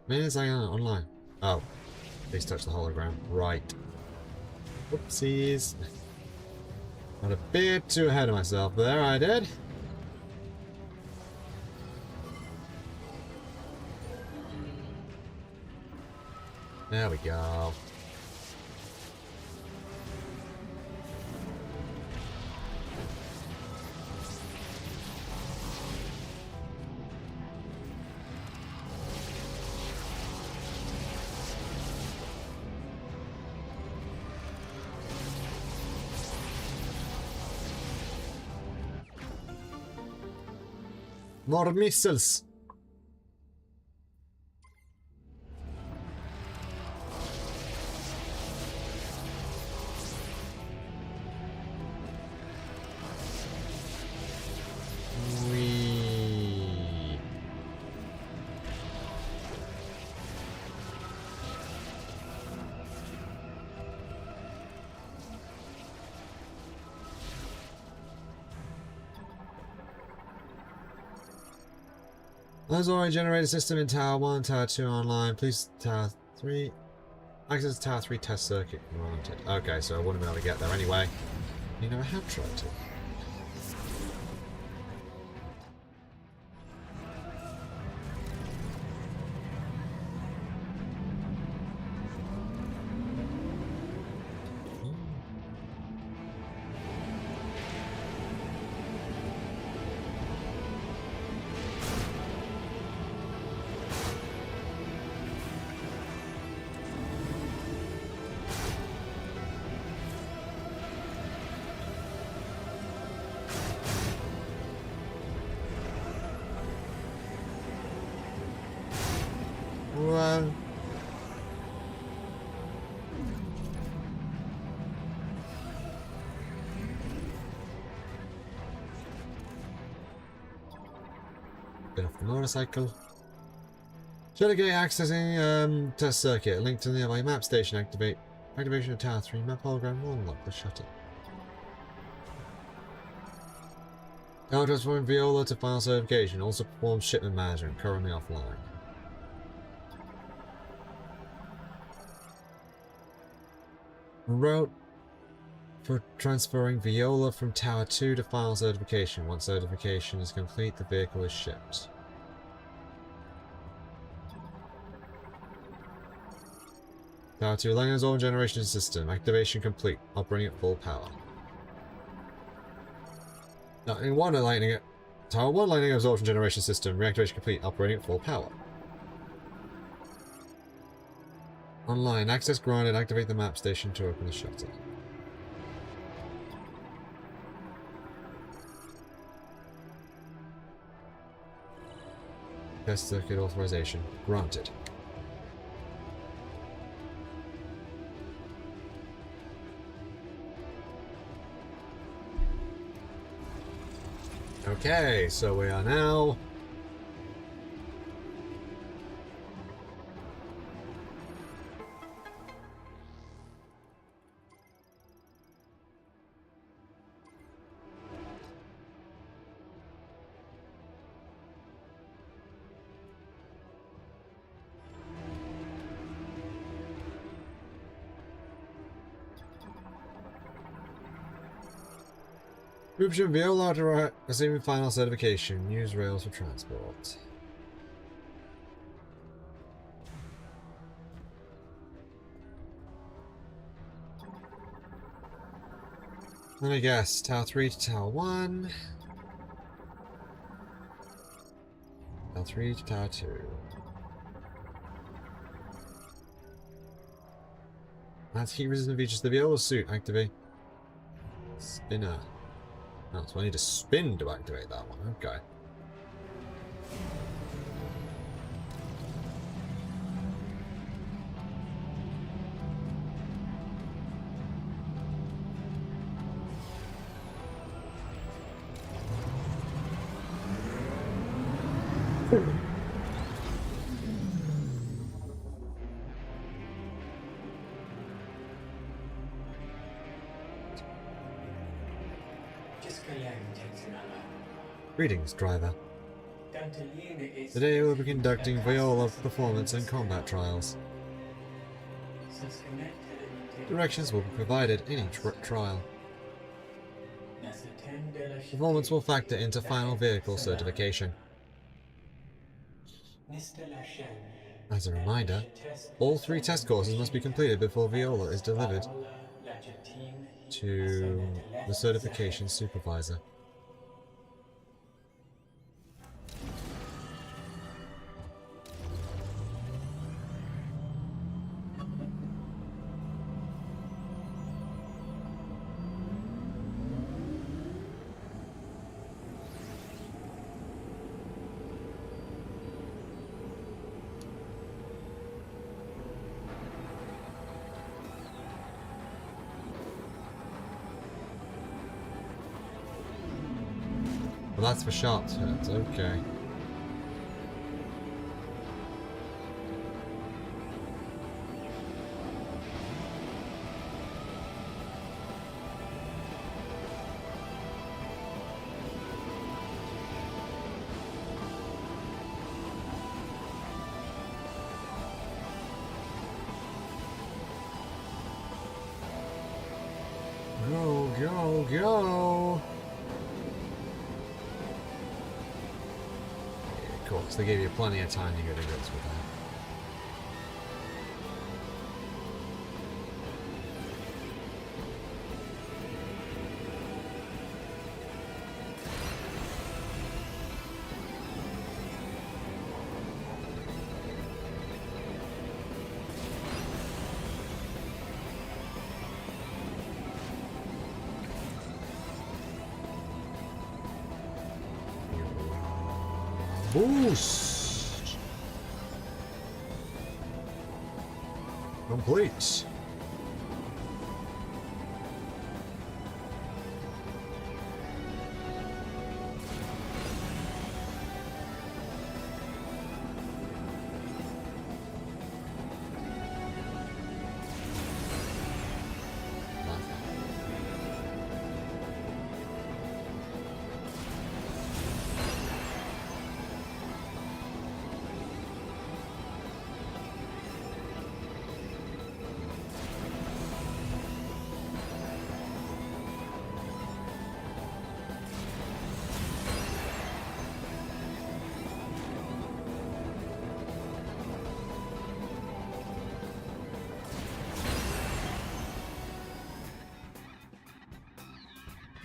Maybe it's like online. Oh. Please touch the hologram. Right. Whoopsies. Got a bit too ahead of myself there, I did. There we go. More missiles! Whee. There's already generated system in Tower 1, Tower 2 online. Please, Tower 3. Access to Tower 3 test circuit granted. Okay, so I wouldn't be able to get there anyway. You know, I have tried to. Well, bit off the motorcycle. Delegate accessing test circuit. Link to the nearby map station. Activation of Tower 3 map hologram will unlock the shutter. Now transforming Viola to final certification. Also performs shipment management. Currently offline. Route for transferring Viola from Tower 2 to final certification. Once certification is complete, the vehicle is shipped. Tower 2 Lightning Absorption Generation System. Activation complete. Operating at full power. Tower 1 Lightning Absorption Generation System. Reactivation complete. Operating at full power. Online. Access granted. Activate the map station to open the shutter. Test circuit authorization. Granted. Okay, so we are now... Group ship Viola to receiving final certification. Use rails for transport. Let me guess. Tower 3 to Tower 1. Tower 3 to Tower 2. That's heat resistant features. The Viola suit. Activate. Spinner. Oh, so I need to spin to activate that one. Okay. Greetings, driver. Today we'll be conducting Viola performance and combat trials. Directions will be provided in each trial. Performance will factor into final vehicle certification. As a reminder, all 3 test courses must be completed before Viola is delivered to the certification supervisor. Well, that's for sharp turns, okay. Go, go, go! Yeah, cool, because they gave you plenty of time to get to grips with that. Boost! Complete.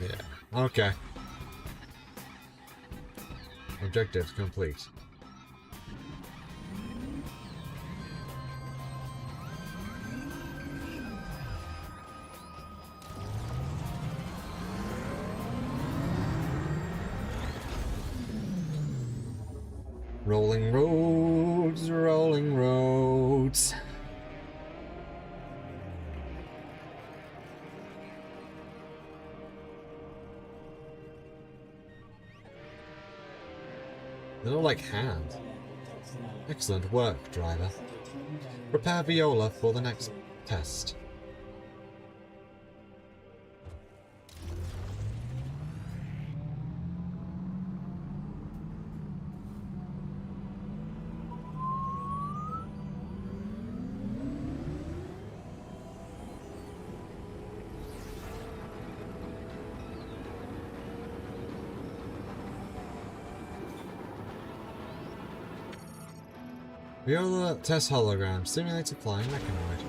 Yeah, okay. Objectives complete. Rolling roads, rolling roads. They look like hands. Excellent work, driver. Prepare Viola for the next test. Viola test hologram simulates a flying mechanoid.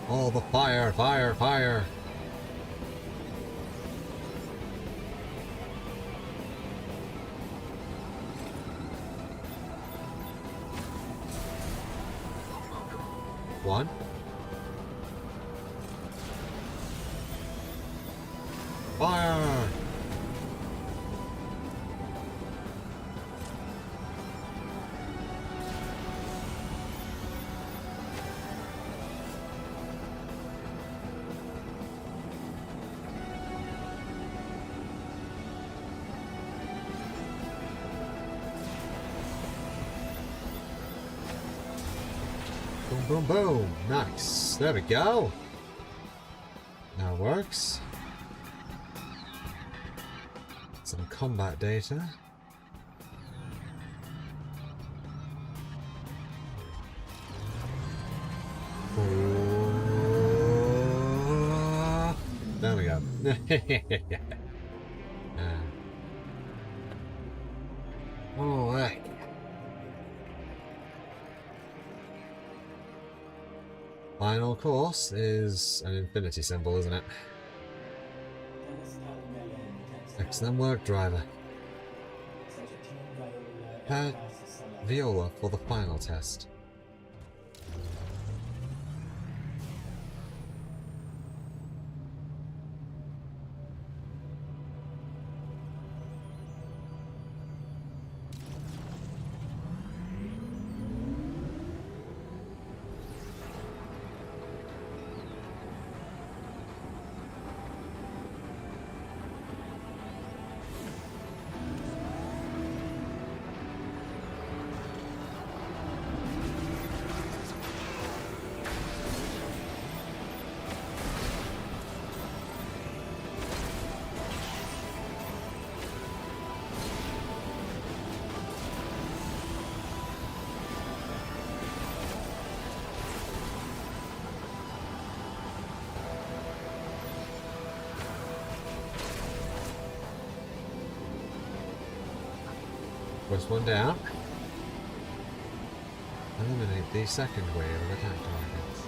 All the fire, fire, fire! One. Fire! Boom, boom, boom. Nice. There we go. Now it works. Some combat data. There we go. Oh, heck. Final course is an infinity symbol, isn't it? Excellent work, driver. Pat Viola for the final test. First one down. Eliminate the second wave of attack targets.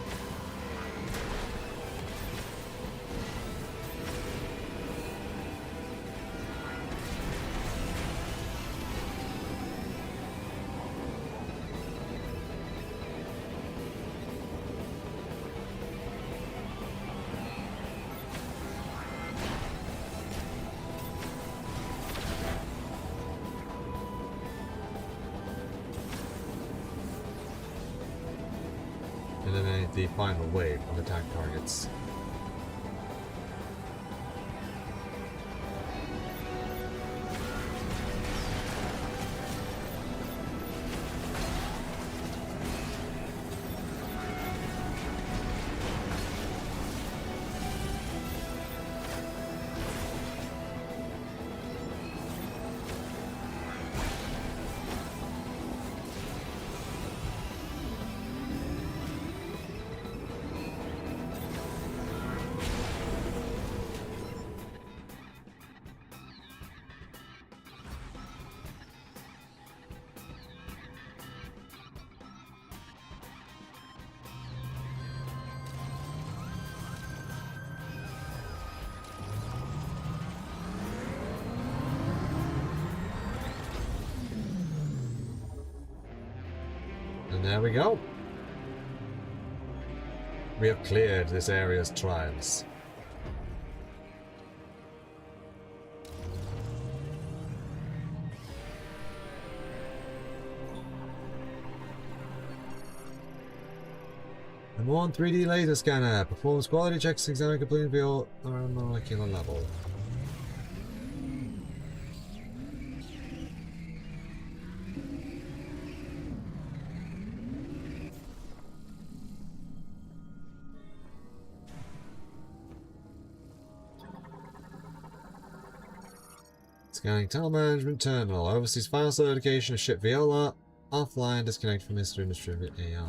Eliminate the final wave of attack targets. And there we go. We have cleared this area's trials. I'm on 3D laser scanner. Performs quality checks, examine complete view on molecular level. Scanning tunnel management terminal. Oversees file certification of ship Viola. Offline, disconnect from history and distribute AI.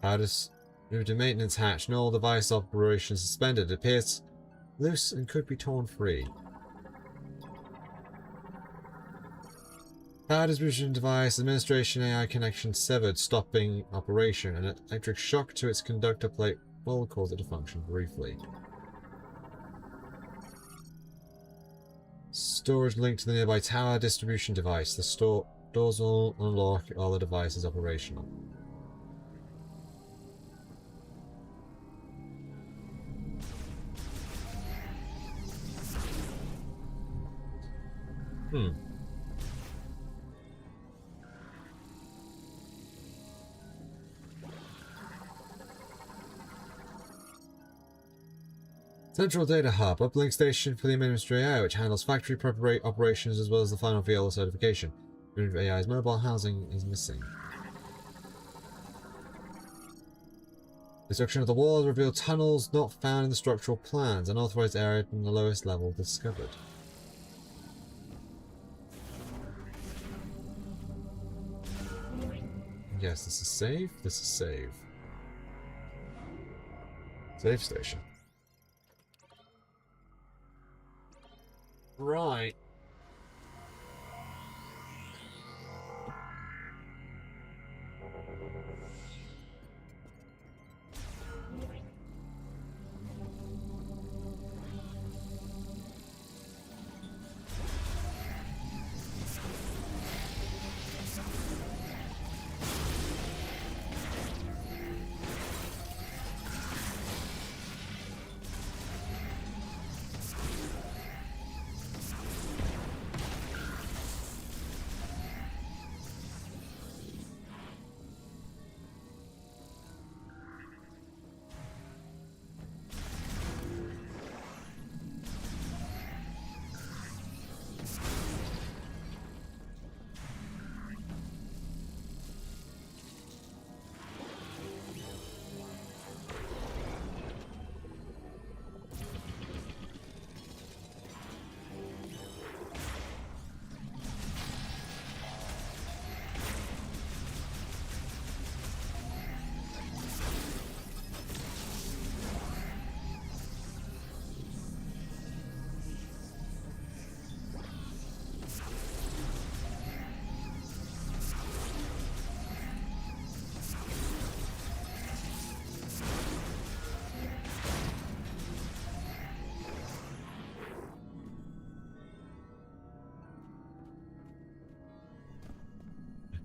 How does move to maintenance hatch? Null device operation suspended. It appears loose and could be torn free. Power distribution device, administration AI connection severed, stopping operation. An electric shock to its conductor plate will cause it to function briefly. Storage linked to the nearby tower distribution device. The doors will unlock while the device is operational. Central Data Hub, uplink station for the Administrator AI, which handles factory operations as well as the final VLO certification. AI's mobile housing is missing. Destruction of the walls revealed tunnels not found in the structural plans, unauthorized area from the lowest level discovered. Yes, this is safe. This is safe. Safe station. Right.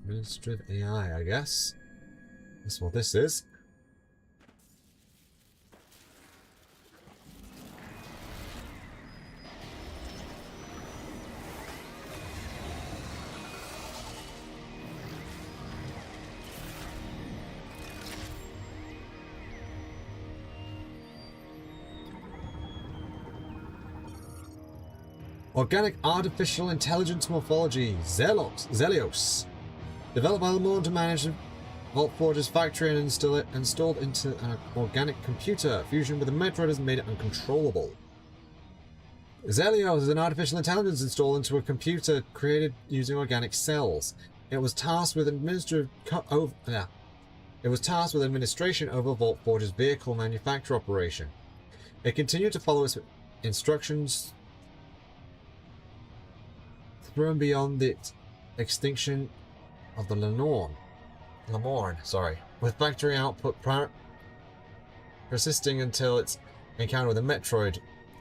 Administrative AI, I guess. That's what this is. Organic Artificial Intelligence Morphology, Zelios. Developed by Lamont to manage Vault Forge's factory and installed into an organic computer. Fusion with the Metroid has made it uncontrollable. Zelios is an artificial intelligence installed into a computer created using organic cells. It was tasked with administration over Vault Forge's vehicle manufacture operation. It continued to follow its instructions through and beyond the extinction of the Lamorn, with factory output persisting until its encounter with the Metroid.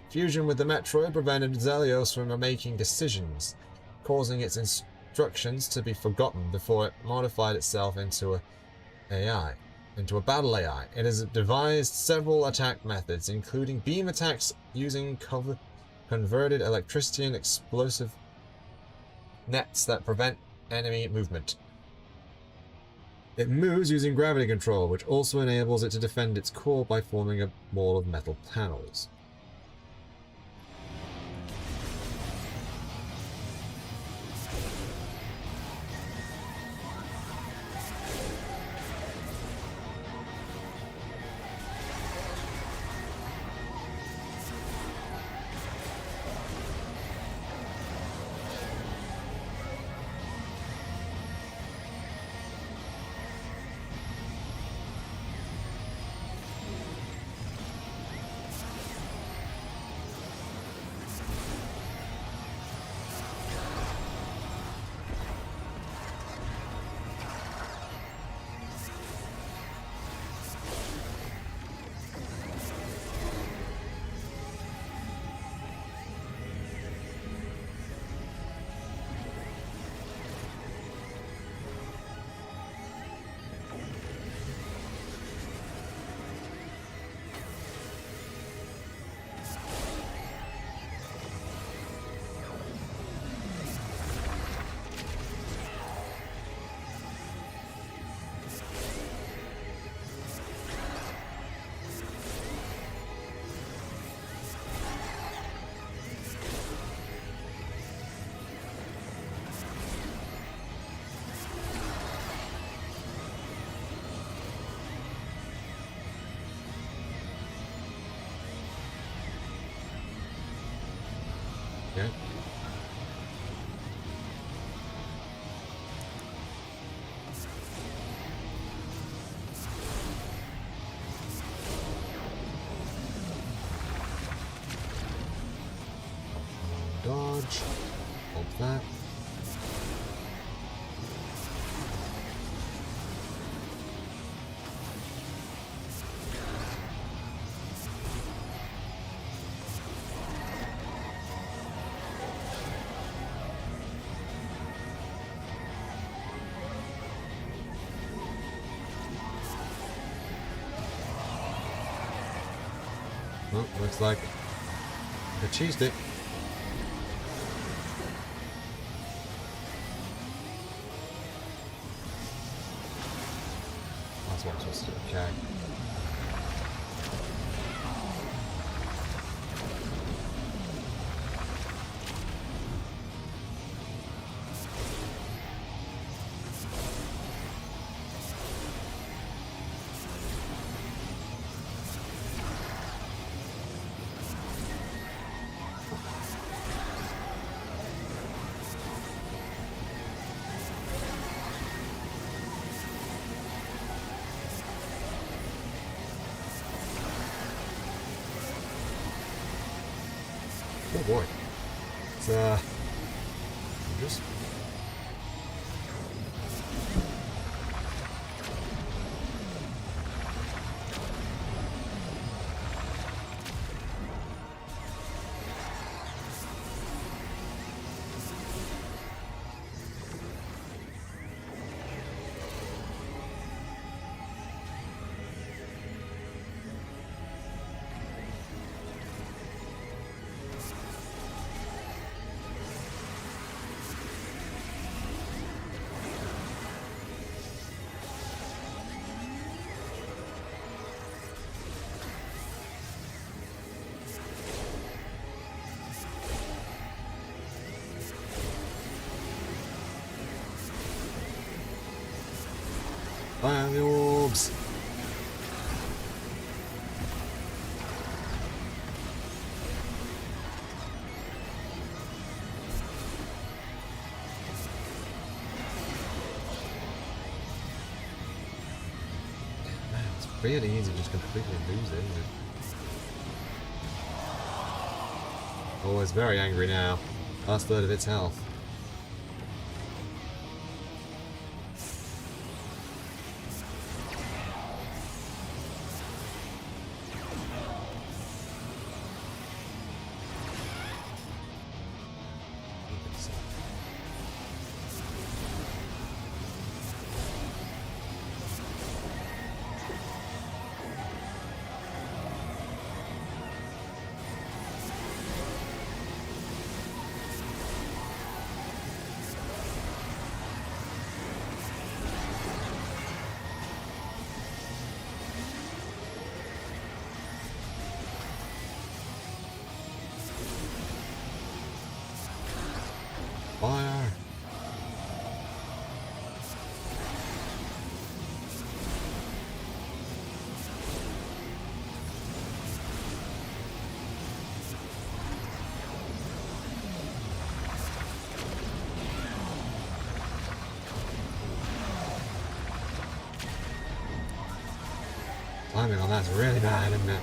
Fusion with the Metroid prevented Zelios from making decisions, causing its instructions to be forgotten before it modified itself into a battle AI. It has devised several attack methods, including beam attacks using converted electricity and explosive nets that prevent enemy movement. It moves using gravity control, which also enables it to defend its core by forming a wall of metal panels. Okay. Dodge. Hold that. Well, looks like I cheesed it. That's what I'm supposed to do. Okay. Oh boy. It's just fire the orbs. Man, it's really easy to just completely lose it, isn't it? Oh, it's very angry now. Last third of its health. Fire! Timing on that's really bad, isn't it?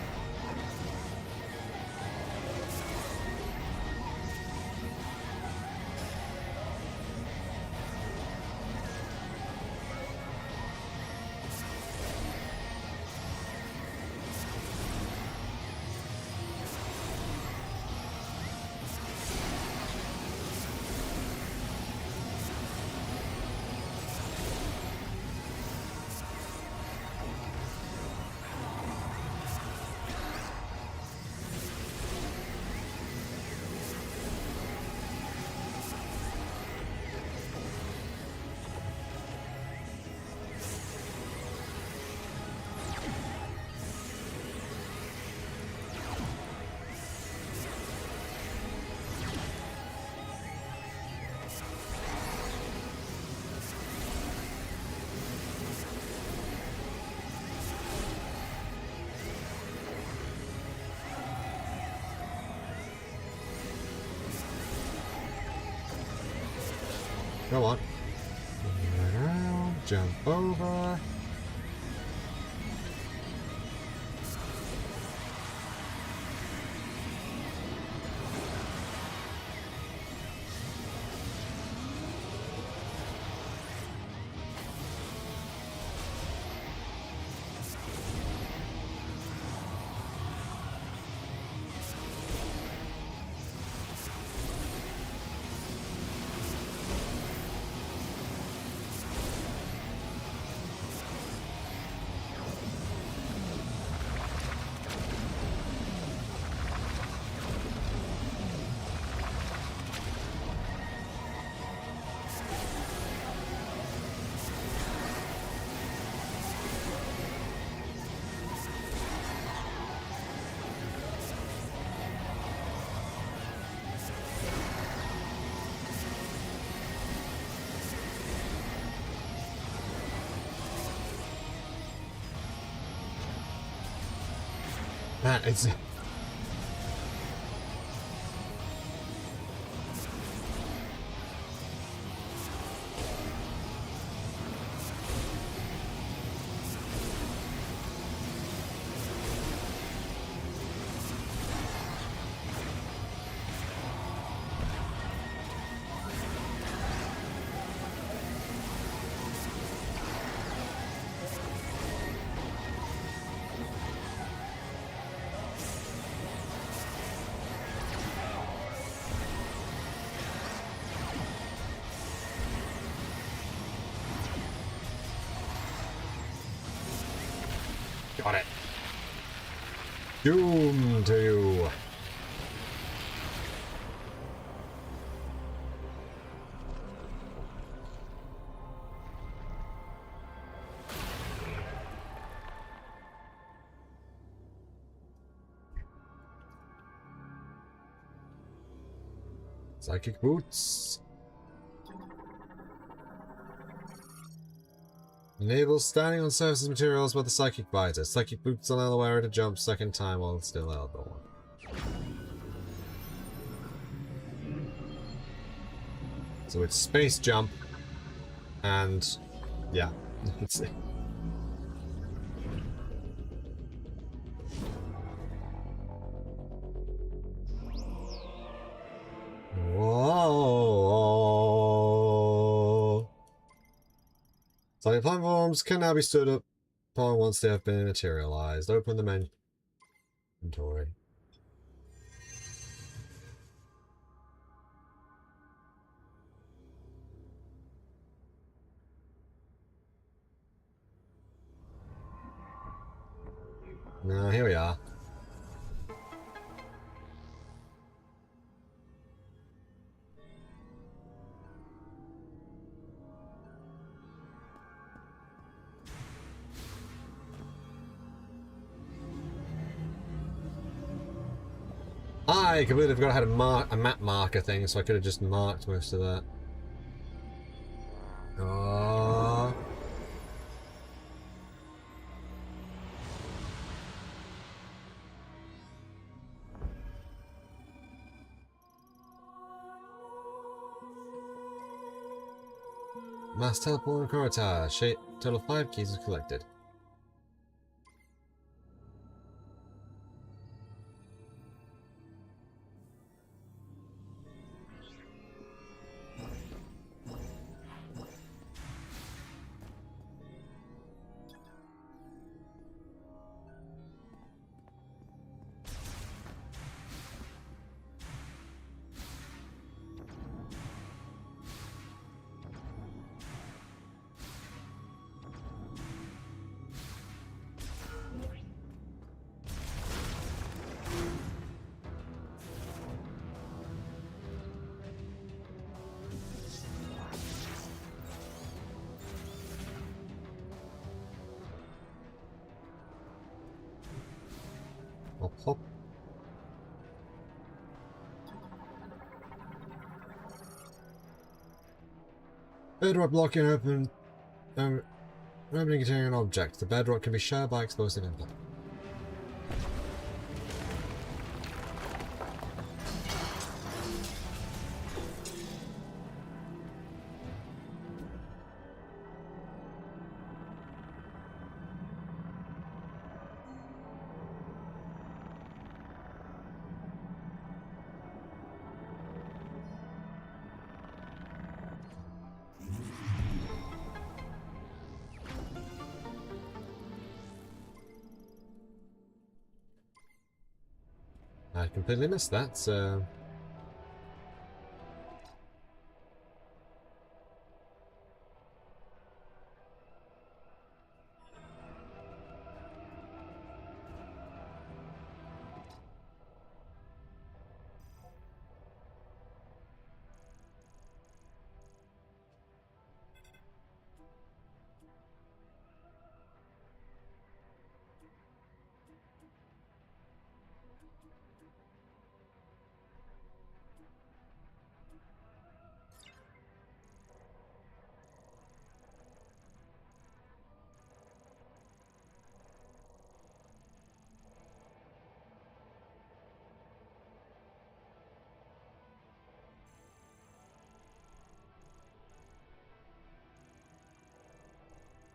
Go on. Right around, jump over. That is... Got it. Doom to you. Psychic boots. Enables standing on surfaces materials with the psychic visor. Psychic boots allow the wearer to jump second time while still airborne. So it's space jump, and yeah, let's see. Whoa! Psychic platforms can now be stood up upon once they have been materialized. Open the inventory. Now, here we are. I completely forgot I had a map marker thing, so I could have just marked most of that. Oh. Mass teleport and Kurata. Shape. Total 5 keys is collected. Hop, hop. Bedrock blocking opening containing an object. The bedrock can be shared by explosive impact. I completely missed that, so...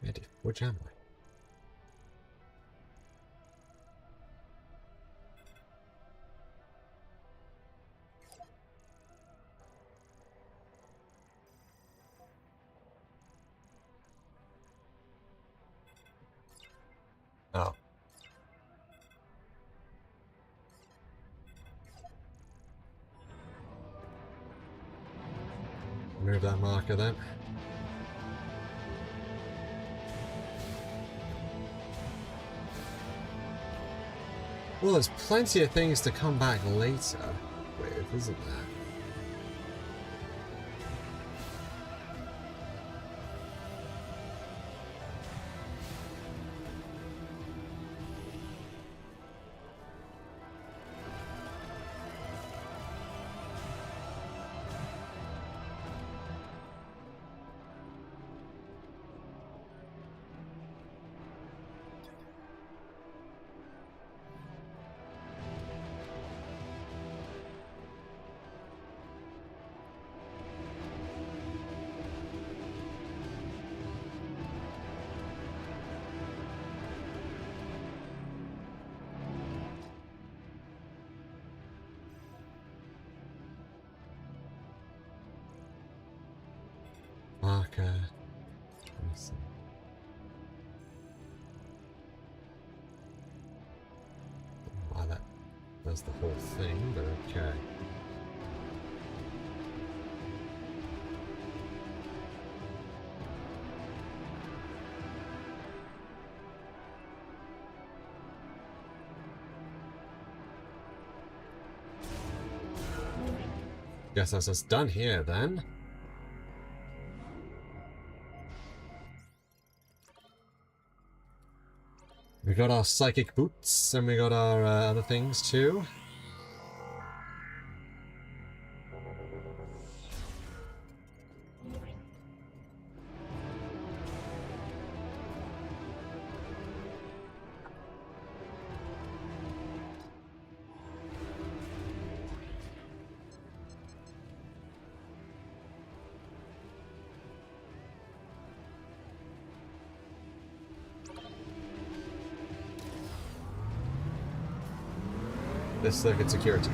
Eddie, which am I? Oh. Move that marker then. Well, there's plenty of things to come back later with, isn't there? Marker. Let me see. Why that does the whole thing, but okay. Guess that's us done here then. We got our psychic boots, and we got our other things too. This circuit security.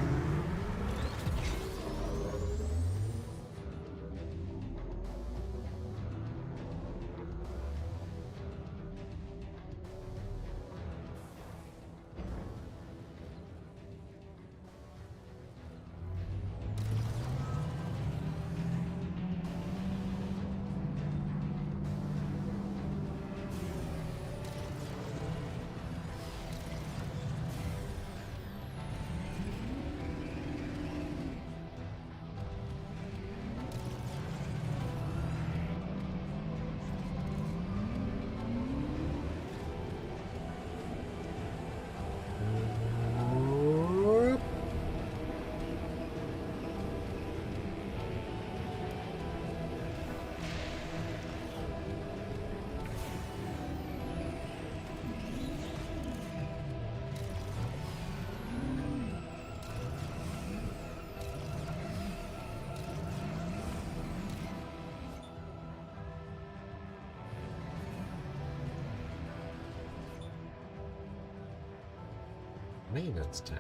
Maintenance tech.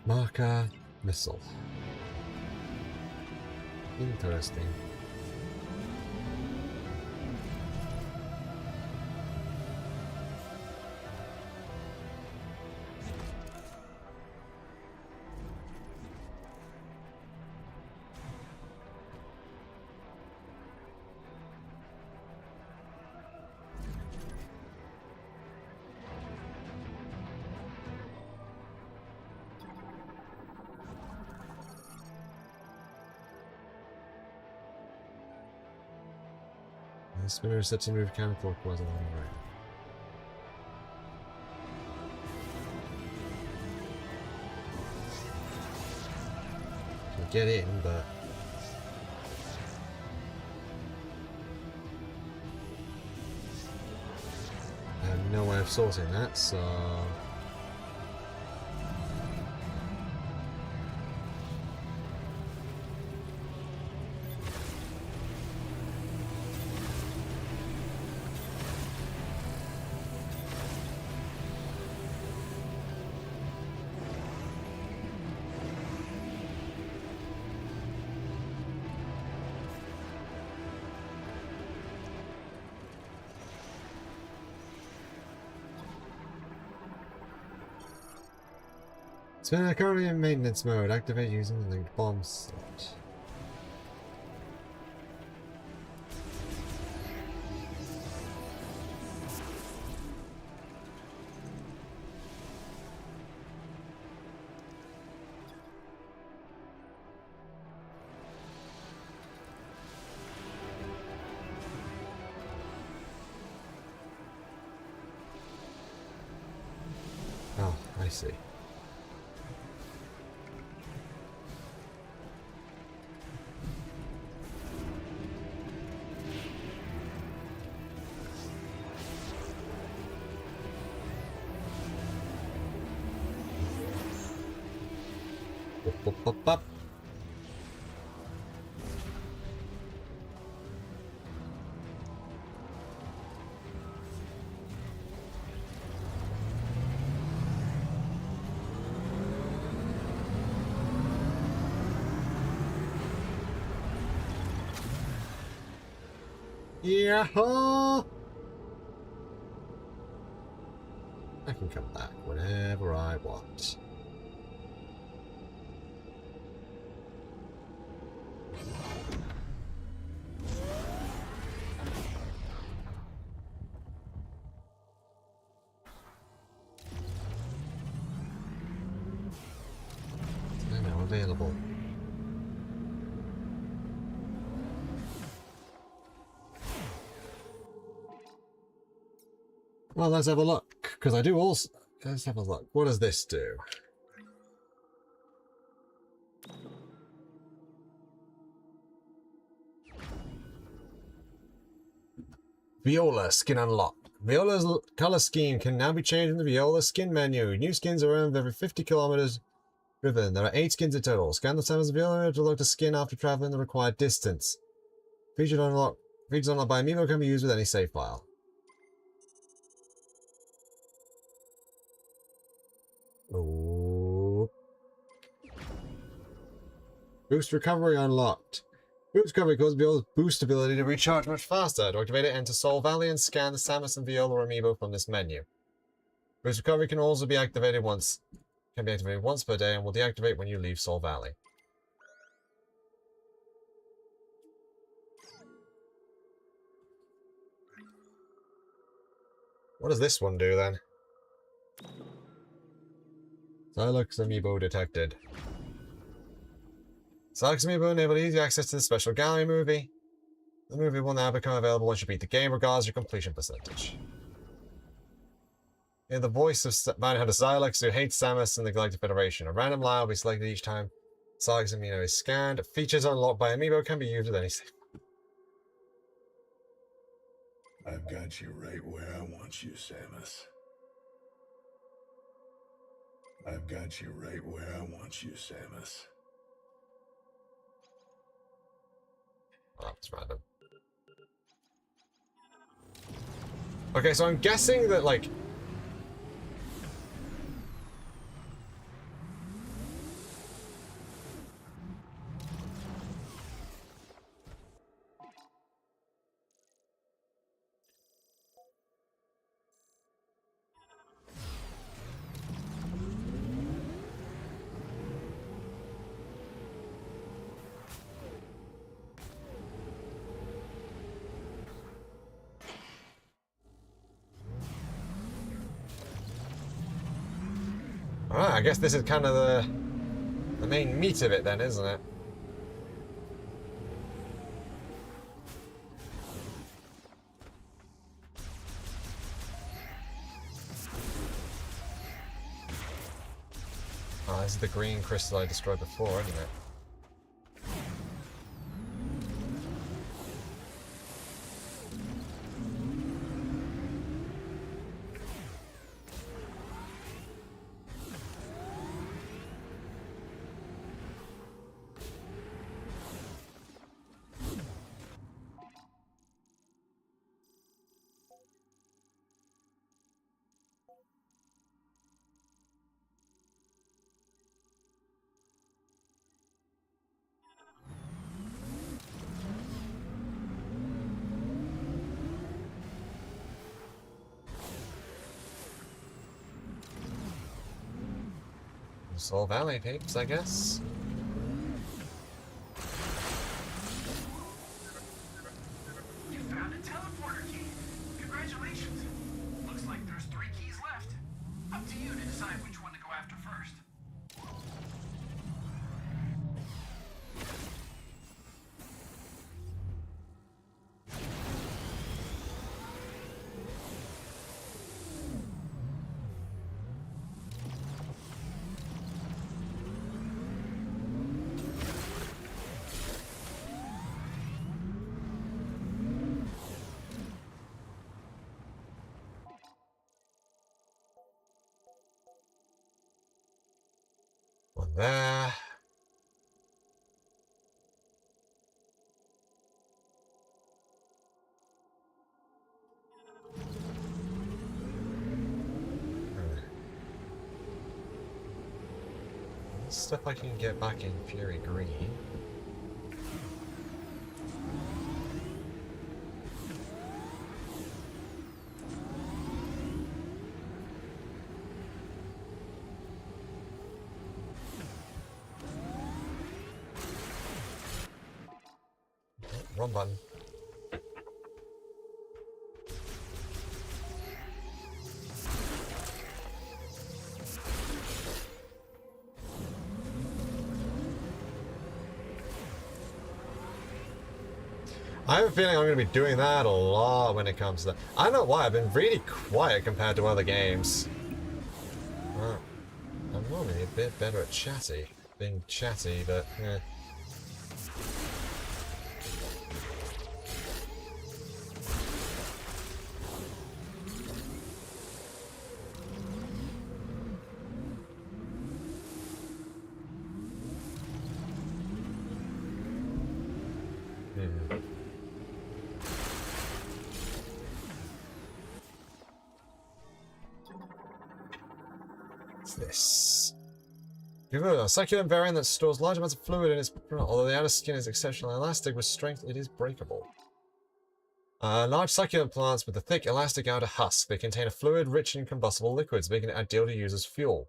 Marker missile. Interesting. The spinner is set to move counterclockwise along the rail. Can get in, but I have no way of sorting that, so spinner currently in maintenance mode. Activate using the linked bomb slot. Oh, I see. Up, up, up, up. Yahoo! I can come back whenever I want. They're now available. Well, let's have a look, because I do also... Let's have a look. What does this do? Viola skin unlocked. Viola's color scheme can now be changed in the Viola skin menu. New skins are earned every 50 kilometers driven. There are 8 skins in total. Scan the Samus Viola to unlock the skin after traveling the required distance. Features unlocked by Amiibo can be used with any save file. Oh. Boost recovery unlocked. Boost recovery causes Viola's boost ability to recharge much faster. To activate it, enter Soul Valley and scan the Samus and Viola amiibo from this menu. Boost recovery can also be activated once per day and will deactivate when you leave Soul Valley. What does this one do then? Xylox amiibo detected. Xylox amiibo enable easy access to the special gallery movie. The movie will now become available once you beat the game, regardless of your completion percentage. Hear the voice of man who had a Xylox who hates Samus and the Galactic Federation. A random line will be selected each time Xylox amiibo is scanned. Features unlocked by amiibo can be used with any save. I've got you right where I want you, Samus. I've got you right where I want you, Samus. Oh, that's random. Okay, so I'm guessing that, like... Alright, I guess this is kind of the main meat of it then, isn't it? Oh, this is the green crystal I destroyed before, isn't it? Soul Valley peeps, I guess. You found a teleporter key. Congratulations. Looks like there's 3 keys left. Up to you to decide which one to go after first. One there. Stuff I can get back in Fury Green. Wrong button. I have a feeling I'm going to be doing that a lot when it comes to that. I don't know why, I've been really quiet compared to other games. I'm normally a bit better at being chatty, but eh. This. A succulent variant that stores large amounts of fluid in its... Although the outer skin is exceptionally elastic with strength, it is breakable. Large succulent plants with a thick, elastic outer husk. They contain a fluid rich in combustible liquids, making it ideal to use as fuel.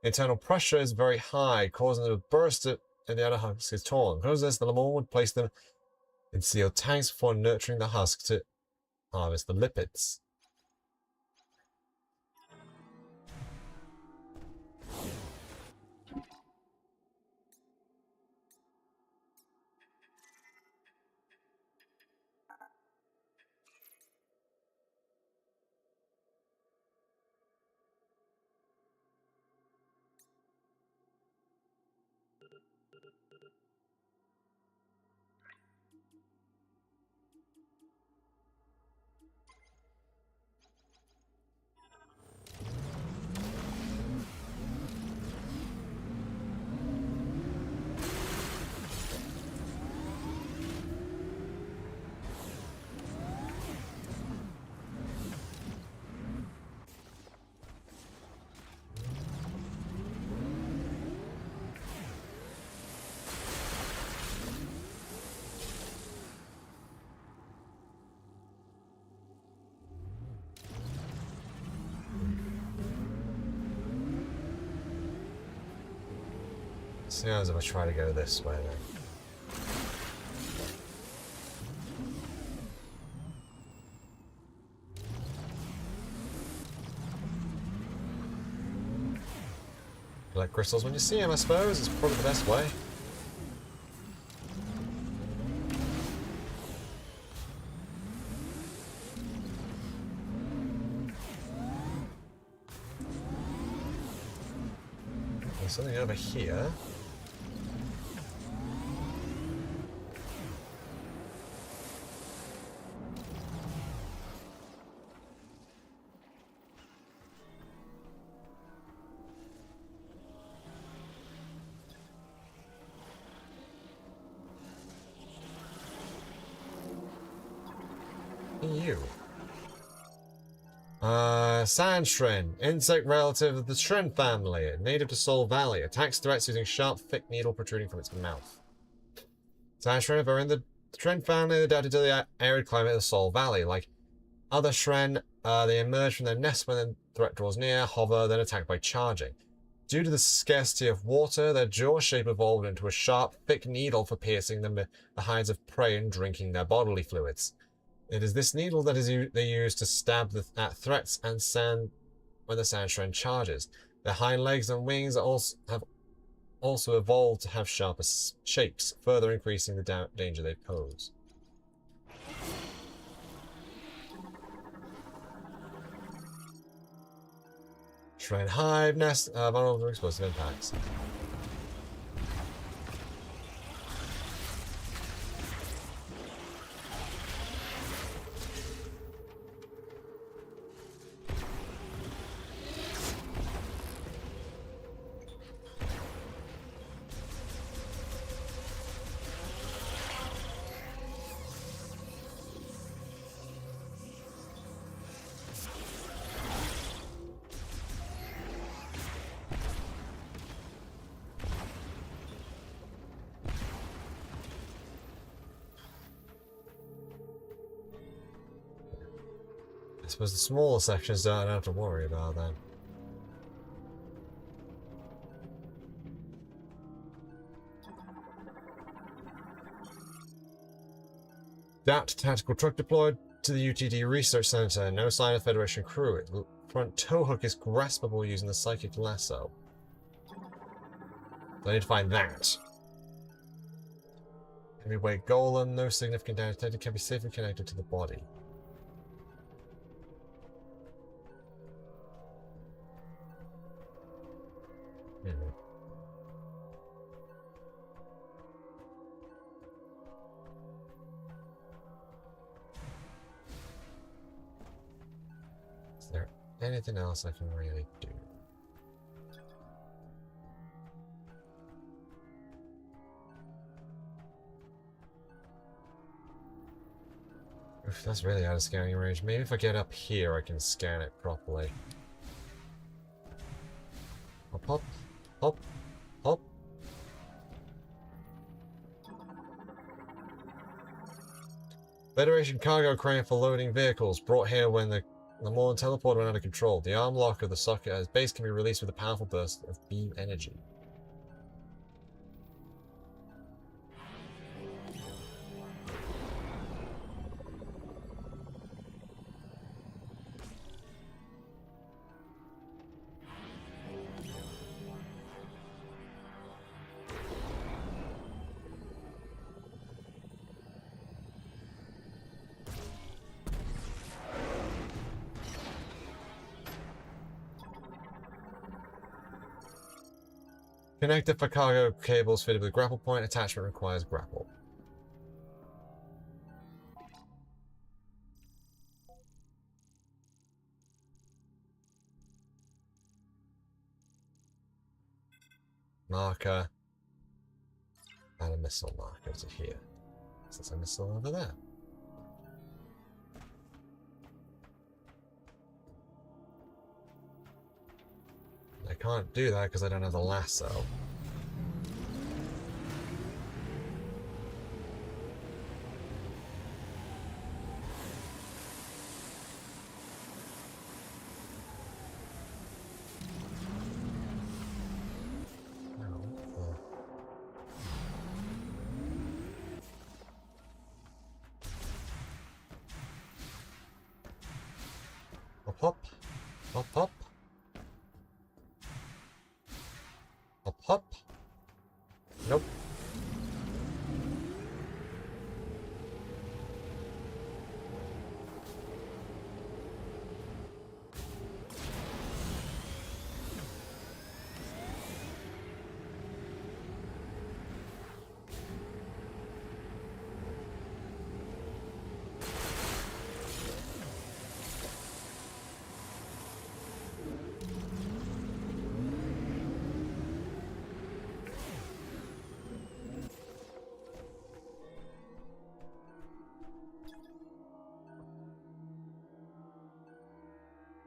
Internal pressure is very high, causing them to burst and the outer husk is torn. Because of this, the Lemon would place them in sealed tanks before nurturing the husk to harvest the lipids. See how if I try to go this way then. Collect crystals when you see them, I suppose. It's probably the best way. There's something over here. You. Sand Shrin, insect relative of the Shrin family, native to Soul Valley, attacks threats using sharp, thick needle protruding from its mouth. Sand Shrin are in the Shrin family, adapted to the arid climate of the Soul Valley. Like other Shrin, they emerge from their nest when the threat draws near, hover, then attack by charging. Due to the scarcity of water, their jaw shape evolved into a sharp, thick needle for piercing the hides of prey and drinking their bodily fluids. It is this needle that they use to stab at threats and sand when the Sand Shrin charges. Their hind legs and wings have also evolved to have sharper shapes, further increasing the danger they pose. Shrin hive nest vulnerable to explosive impacts. I suppose the smaller sections I don't have to worry about then. That tactical truck deployed to the UTD Research Center. No sign of Federation crew. Its front tow hook is graspable using the psychic lasso. So I need to find that. Heavyweight golem, no significant damage detected, can be safely connected to the body. Is there anything else I can really do? Oof, that's really out of scanning range. Maybe if I get up here I can scan it properly. Hop, hop, hop, hop. Federation cargo crane for loading vehicles, brought here when the Lamorne teleporter went out of control. The arm lock of the socket at its base can be released with a powerful burst of beam energy. Connector for cargo cables fitted with grapple point. Attachment requires grapple. Marker. And a missile marker to here. There's a missile over there. I can't do that because I don't have the lasso. Hop, hop, hop, hop. Hop. Nope.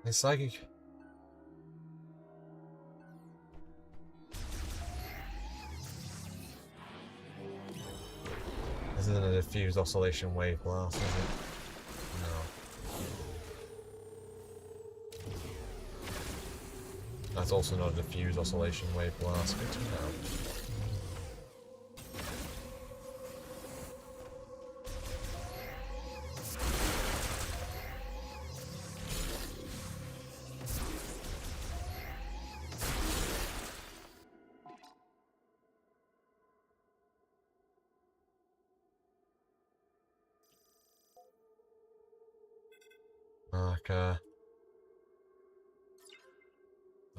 It's psychic. This isn't a diffused oscillation wave blast, is it? No. That's also not a diffused oscillation wave blast. Good to know. Marker.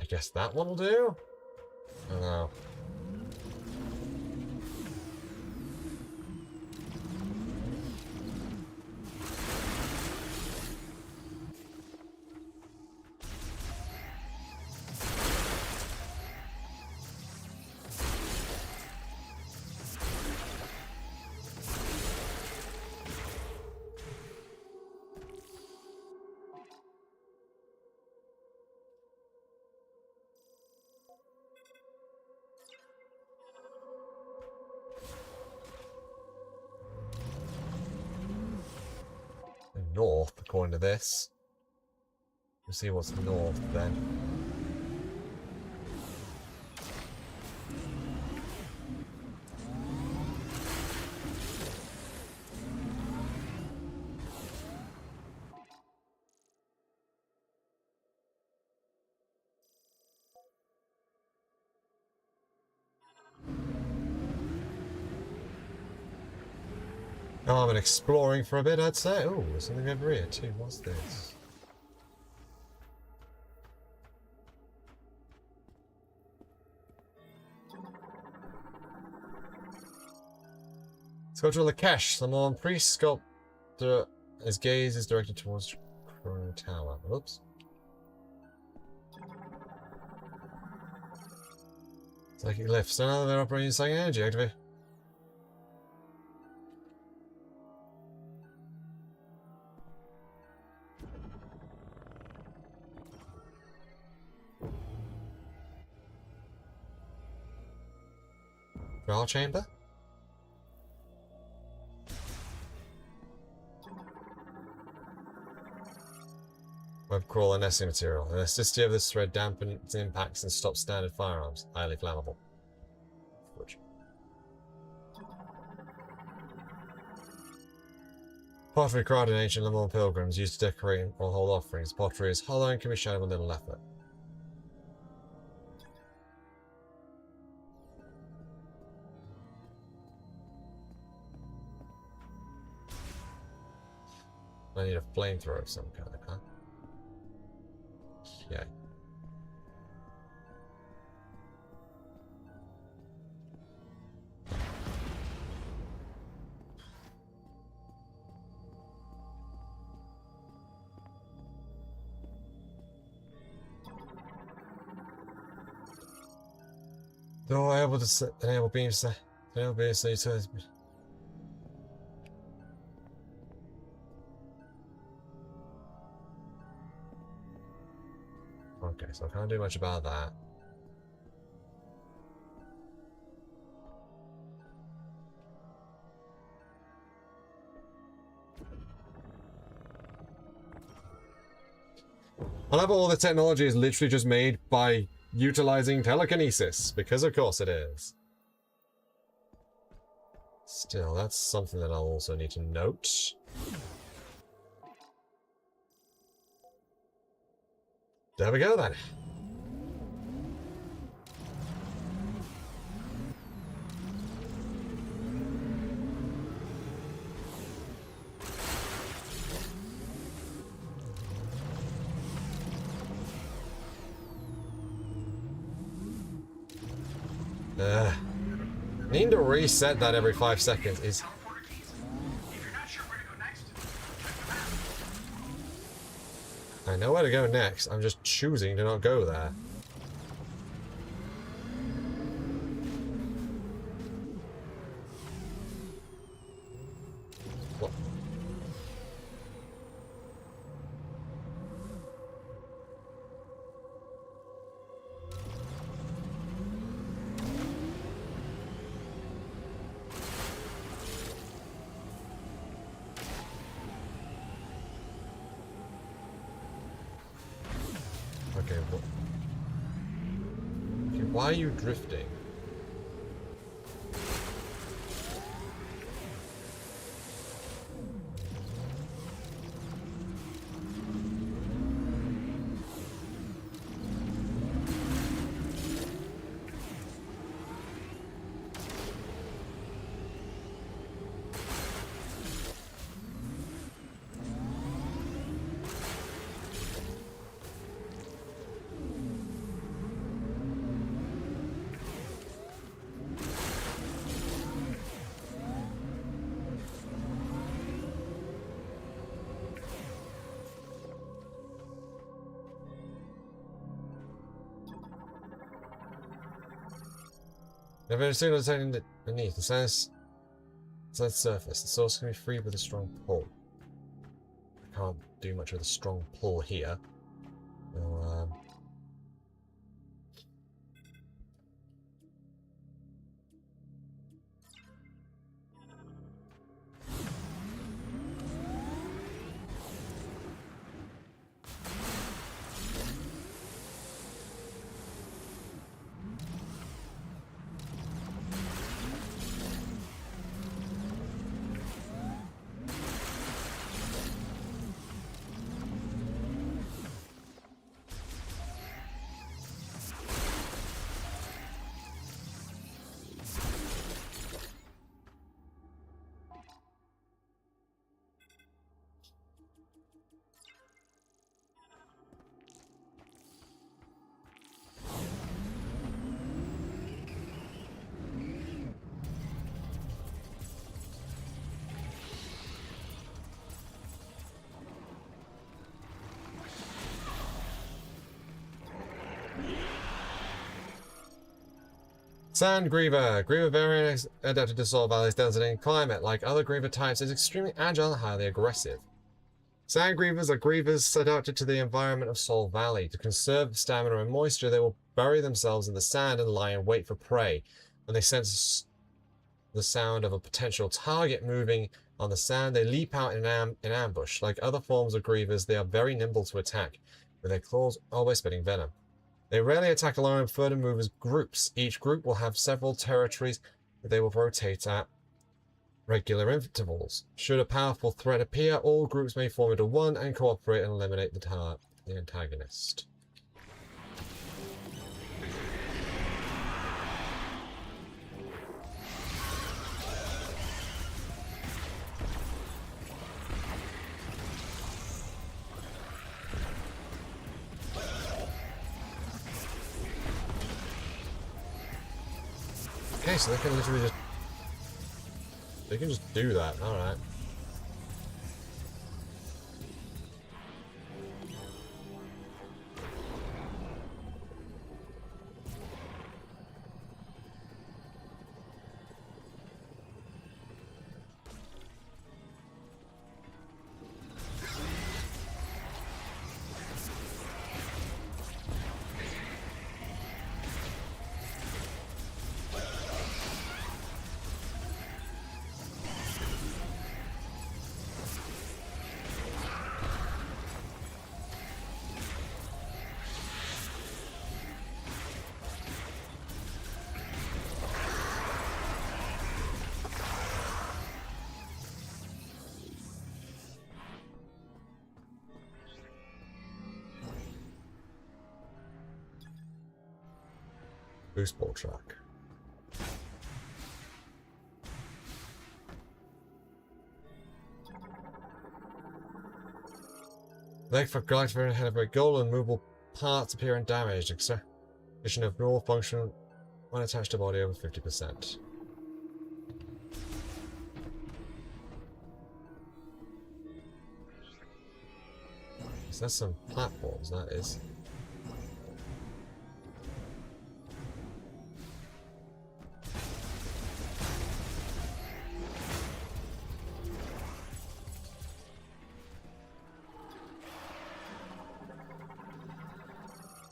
I guess that one will do? I don't know. North, according to this. We'll see what's north then. Oh, I've been exploring for a bit, I'd say. Oh, there's something over here too. What's this? Let's go to Lakesh. The Mormon priest sculptor. His gaze is directed towards Chrono Tower. Oops. Psychic lifts. Now they're operating psychic energy. Activate. Trial chamber? Web crawler nesting material. The elasticity of this thread dampens impacts and stops standard firearms. Highly flammable. Which? Pottery crafted in ancient Lemon pilgrims used to decorate or hold offerings. Pottery is hollow and can be shattered with little effort. I need a flamethrower of some kind, huh? Yeah. Though I able to enable beams to enable beams to utilize. Okay, so I can't do much about that. I love all the technology is literally just made by utilizing telekinesis, because of course it is. Still, that's something that I'll also need to note. There we go then. Ugh. Needing to reset that every 5 seconds is... Teleporter keys. If you're not sure where to go next, check the map. I know where to go next, I'm just choosing to not go there. What? Okay, what? Okay, why are you drifting? If a signal detected beneath the surface, the source can be free with a strong pull. I can't do much with a strong pull here. So, Sand Griever. Griever very adapted to soil valleys, desert, and climate. Like other Griever types, is extremely agile and highly aggressive. Sand Grievers are Grievers adapted to the environment of Soul Valley. To conserve stamina and moisture, they will bury themselves in the sand and lie in wait for prey. When they sense the sound of a potential target moving on the sand, they leap out in ambush. Like other forms of Grievers, they are very nimble to attack, with their claws always spitting venom. They rarely attack alone and prefer to move as groups. Each group will have several territories that they will rotate at regular intervals. Should a powerful threat appear, all groups may form into one and cooperate and eliminate the antagonist. Okay, so they can literally just... They can just do that, alright. Boost ball track. Leg for galactic head of a gold and movable parts appear undamaged. Exception of normal function When attached to body over 50%. So that's some platforms, that is.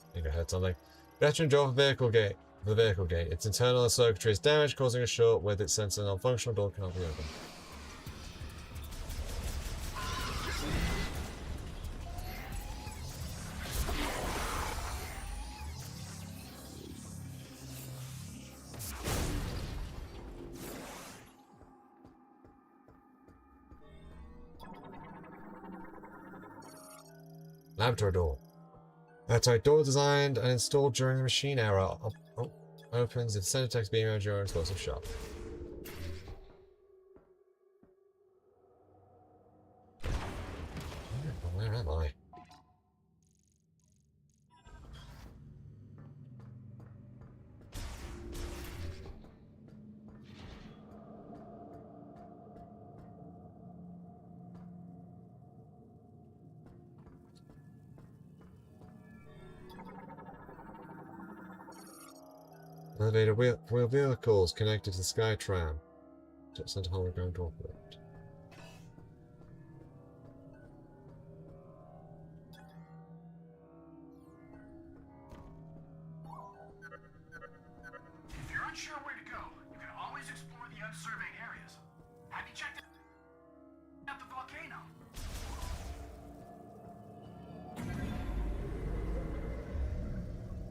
I think I heard something. Veteran drove the vehicle gate. Its internal circuitry is damaged, causing a short with its sensor non-functional door cannot be opened. Laboratory door. Laboratory door designed and installed during the machine era. Opens if center text beam energy or explosive shock. Where am I? Elevator wheel vehicles connected to the Sky Tram. Center hologram to operate. If you're unsure where to go, you can always explore the unsurveyed areas. Have you checked out the volcano?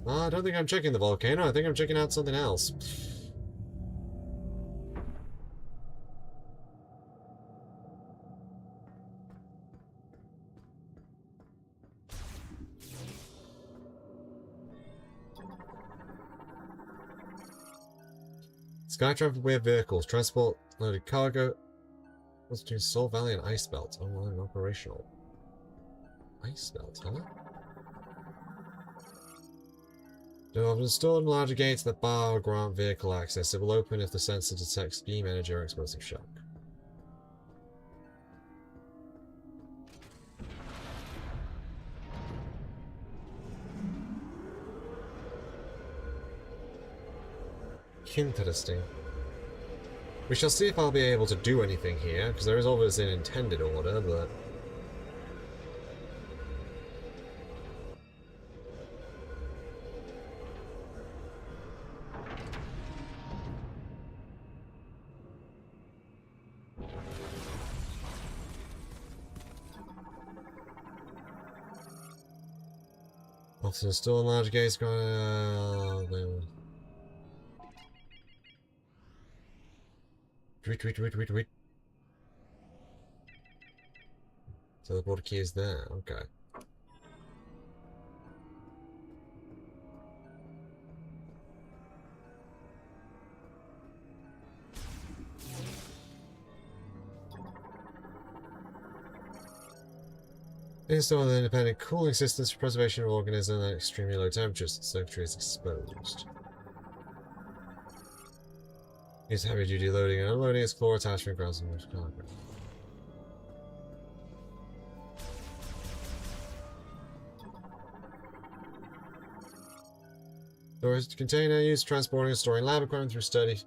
I don't think I'm checking the volcano. I think I'm checking out something else. Skytram for weird vehicles. Transport loaded cargo. What's between Soul Valley and Ice Belt? Online and operational. Ice Belt, huh? There have installed larger gates that bar or grant vehicle access. It will open if the sensor detects beam energy or explosive shock. Interesting. We shall see if I'll be able to do anything here, because there is always an intended order, but... Officer still in large gates going. Wait. Teleporter key is there, okay. Install an independent cooling systems for preservation of organism at extremely low temperatures. The circuitry is exposed. Use heavy duty loading and unloading its floor attachment grounds and most cargo. Storage container used for transporting and storing lab equipment through steady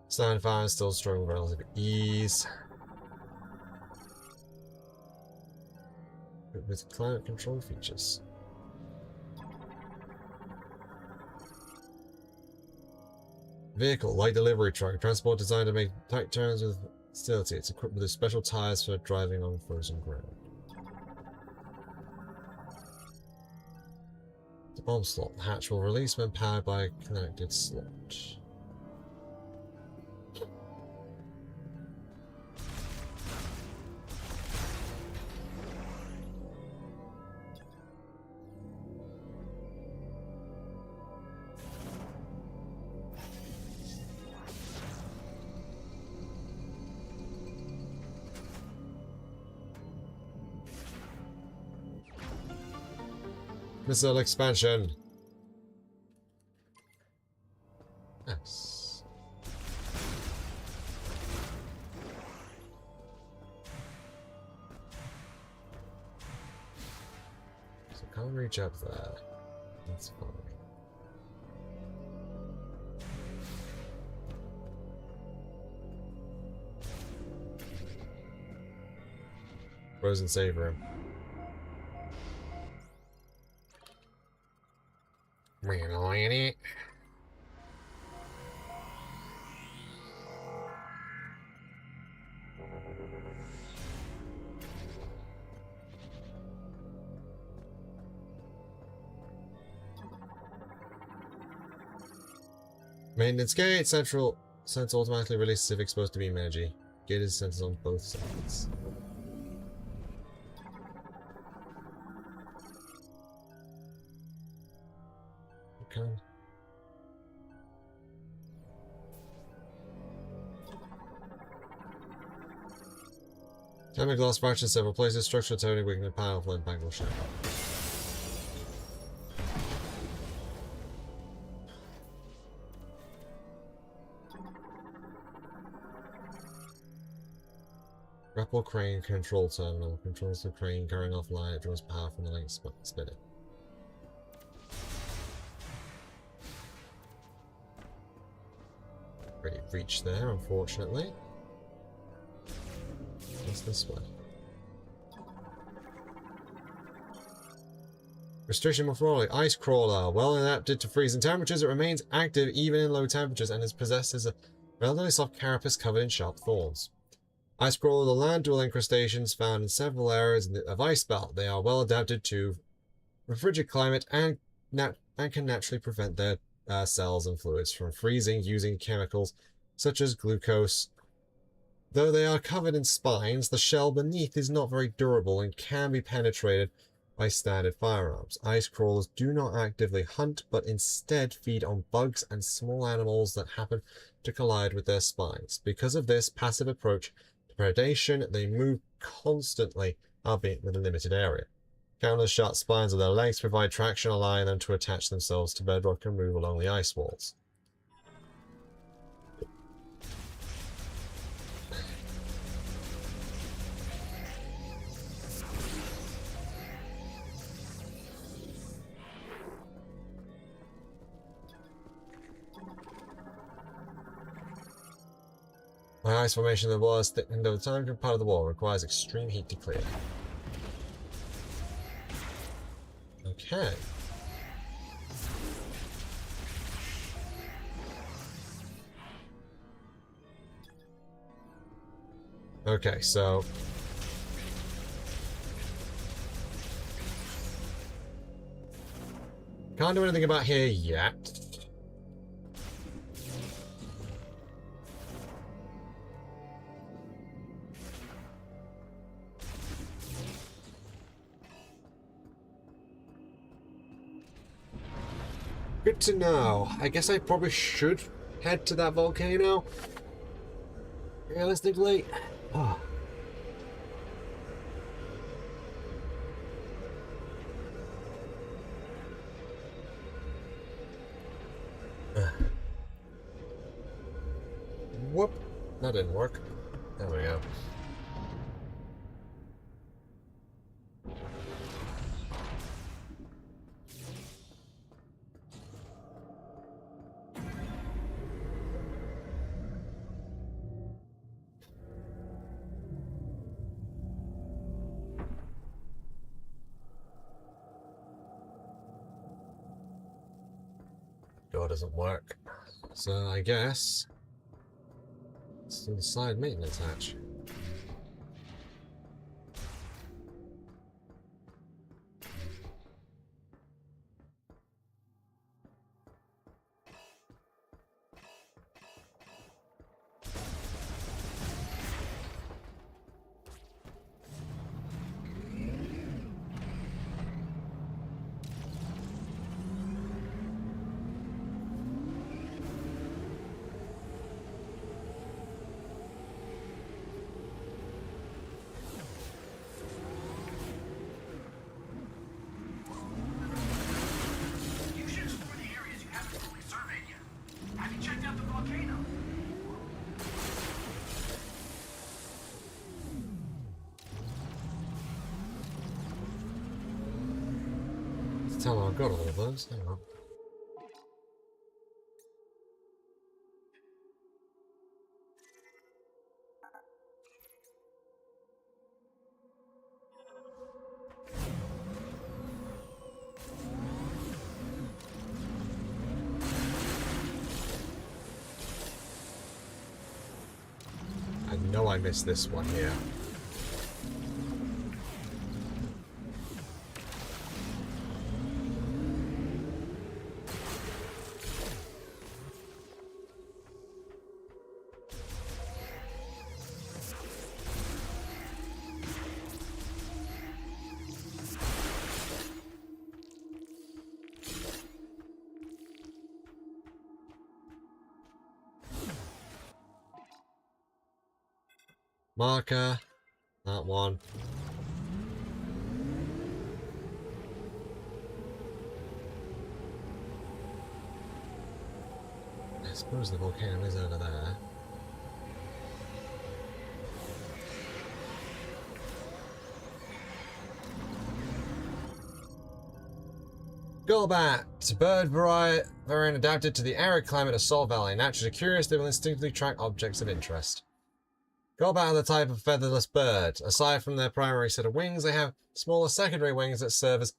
stand fire and still storing with relative ease. With climate control features. Vehicle, light delivery truck, transport designed to make tight turns with facility. It's equipped with special tires for driving on frozen ground. The bomb slot. The hatch will release when powered by a connected slot. Missile expansion. can't reach up there. That's fine. Frozen save room. Really? Maintenance gate. Central sense automatically releases if exposed to beam energy. Gate is sensors on both sides. Okay. Damage glass fractured in several places. Structural totally weakening powerful impact will shatter. Grapple crane control terminal. Controls the crane carrying offline. It draws power from the link spinning. Already reached there, unfortunately. What's this way? Restriction morphology. Ice crawler. Well adapted to freezing temperatures, it remains active even in low temperatures and is possesses a relatively soft carapace covered in sharp thorns. Ice crawler, the land dwell incrustations found in several areas of ice belt. They are well adapted to a frigid climate and can naturally prevent their cells and fluids from freezing using chemicals such as glucose. Though they are covered in spines, the shell beneath is not very durable and can be penetrated by standard firearms. Ice crawlers do not actively hunt, but instead feed on bugs and small animals that happen to collide with their spines. Because of this passive approach to predation, they move constantly, albeit with a limited area. Countless sharp spines of their legs provide traction, allowing them to attach themselves to bedrock and move along the ice walls. My ice formation in the wall is thickened over time. Part of the wall requires extreme heat to clear. Okay. Okay, so can't do anything about here yet. Good to know. I guess I probably should head to that volcano. Realistically. Oh. Whoop. That didn't work. There we go. Door doesn't work. So I guess it's the side maintenance hatch. tell her I've got all of those. Hang on. I know I missed this one here. Marker. That one. I suppose the volcano is over there. Golbat! Bird variant adapted to the arid climate of Salt Valley. Naturally curious, they will instinctively track objects of interest. Golbat are the type of featherless bird. Aside from their primary set of wings, they have smaller secondary wings that serve as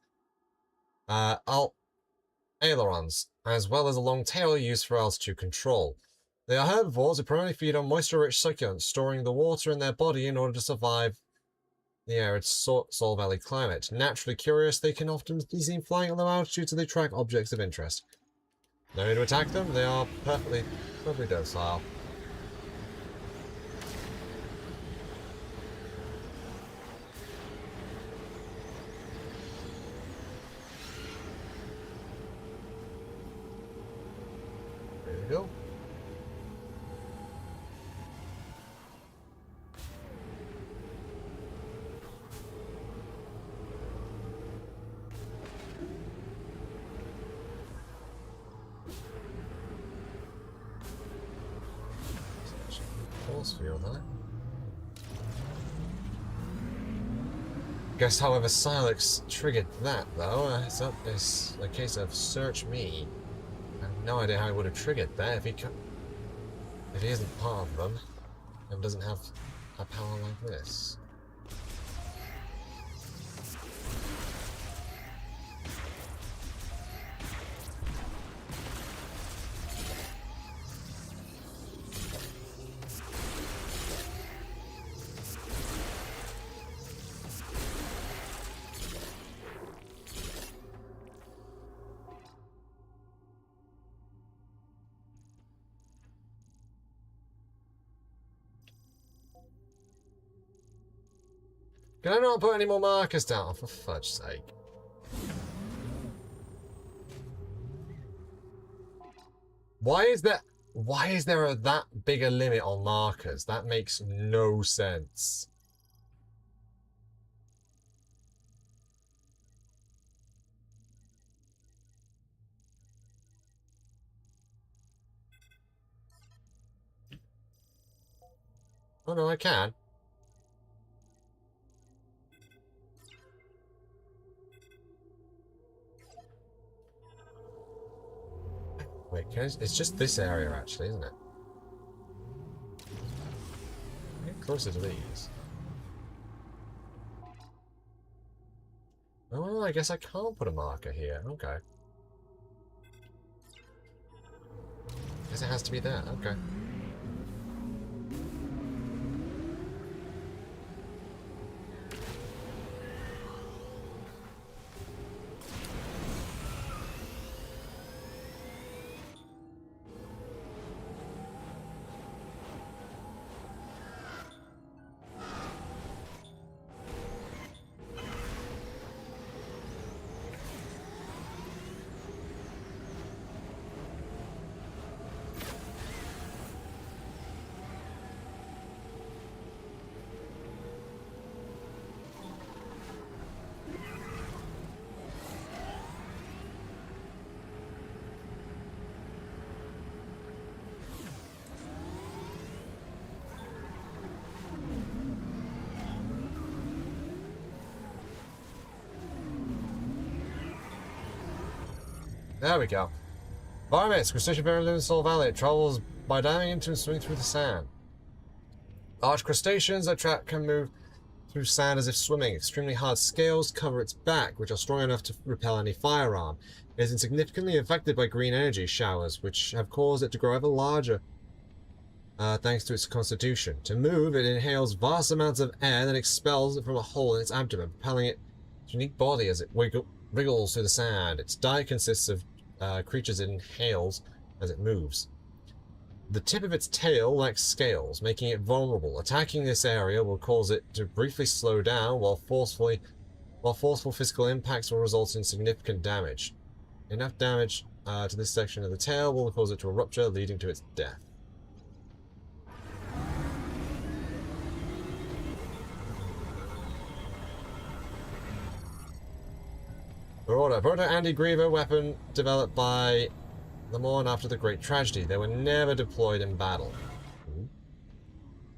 ailerons, as well as a long tail used for altitude control. They are herbivores who primarily feed on moisture-rich succulents, storing the water in their body in order to survive the arid Salt Valley climate. Naturally curious, they can often be seen flying at low altitudes, so they track objects of interest. No need to attack them, they are perfectly docile. There we go. Force field, huh? Guess, however, Silex triggered that, though. It's a case of search me. I have no idea how he would have triggered that if he isn't part of them and doesn't have a power like this. Can I not put any more markers down? For fudge's sake. Why is there that big a limit on markers? That makes no sense. Oh no, I can. Wait, it's just this area actually, isn't it? Get closer to these. Oh, well, I guess I can't put a marker here. Okay. Guess it has to be there. Okay. There we go. Environments. Crustacean buried in Soul Valley. It travels by diving into and swimming through the sand. Large crustaceans that can move through sand as if swimming. Extremely hard scales cover its back, which are strong enough to repel any firearm. It is insignificantly affected by green energy showers, which have caused it to grow ever larger, thanks to its constitution. To move, it inhales vast amounts of air, then expels it from a hole in its abdomen, propelling its unique body as it wriggles through the sand. Its diet consists of creatures it inhales as it moves. The tip of its tail lacks scales, making it vulnerable. Attacking this area will cause it to briefly slow down, while forceful physical impacts will result in significant damage. Enough damage to this section of the tail will cause it to rupture, leading to its death. Proto anti-Griever weapon developed by Lemon after the Great Tragedy. They were never deployed in battle.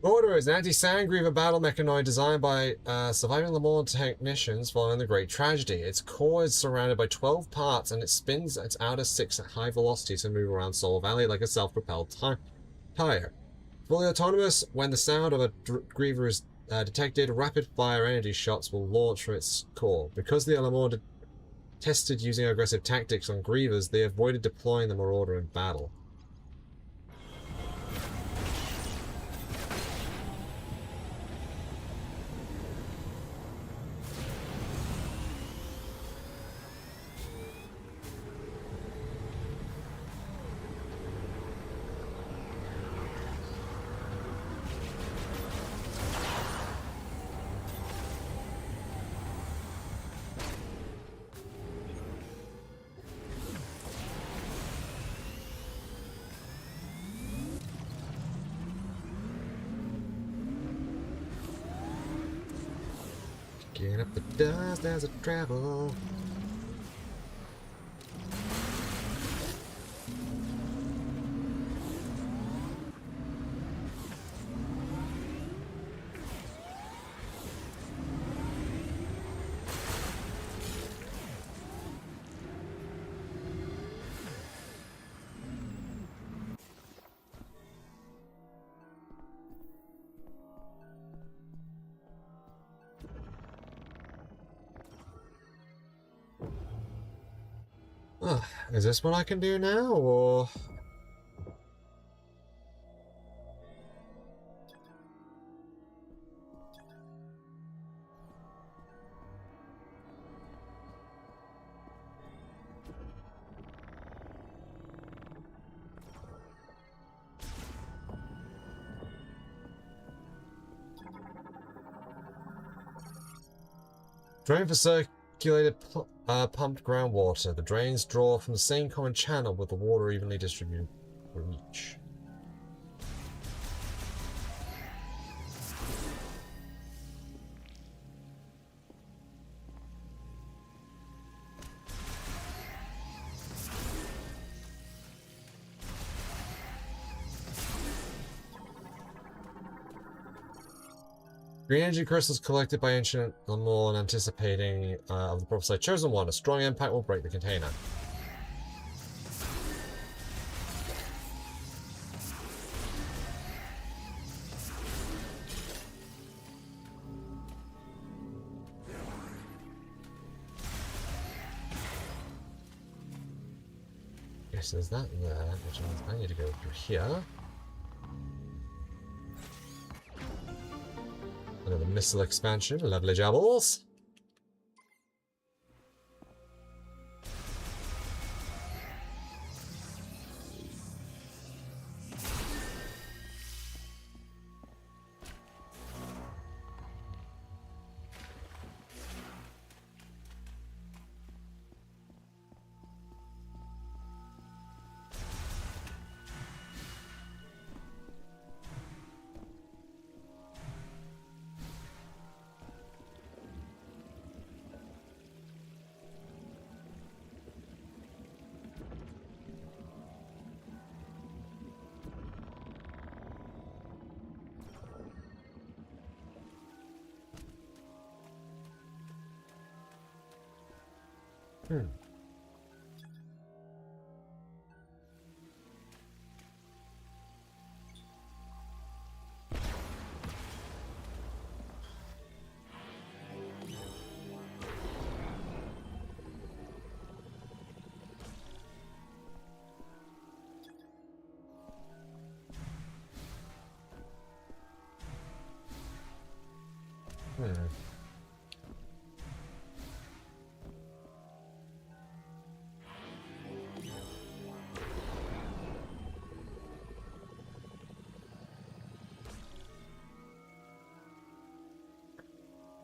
Order is an anti-Sand Griever battle mechanoid designed by surviving Lemon technicians following the Great Tragedy. Its core is surrounded by 12 parts, and it spins its outer 6 at high velocity to move around Soul Valley like a self-propelled tire. Fully autonomous, when the sound of a Griever is detected, rapid-fire energy shots will launch from its core. Because the Lemon tested using aggressive tactics on Grievers, they avoided deploying the Marauder in battle. Get up the dust as I travel. Is this what I can do now, or...? Drain for circulated pumped groundwater. The drains draw from the same common channel, with the water evenly distributed for each. Green energy crystals collected by ancient Lemon, anticipating of the prophesied chosen one. A strong impact will break the container. Yes, there's that there, which means I need to go through here. Another missile expansion, lovely jobbles.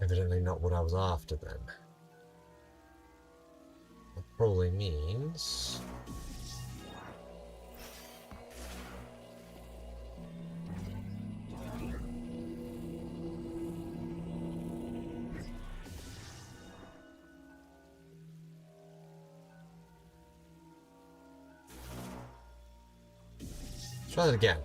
Evidently not what I was after then. That probably means... Let's try that again.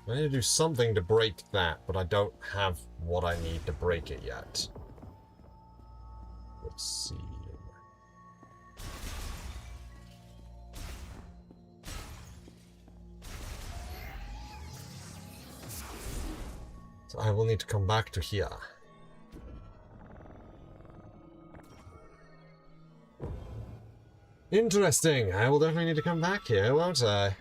I need to do something to break that, but I don't have what I need to break it yet. Let's see. So I will need to come back to here. Interesting. I will definitely need to come back here, won't I?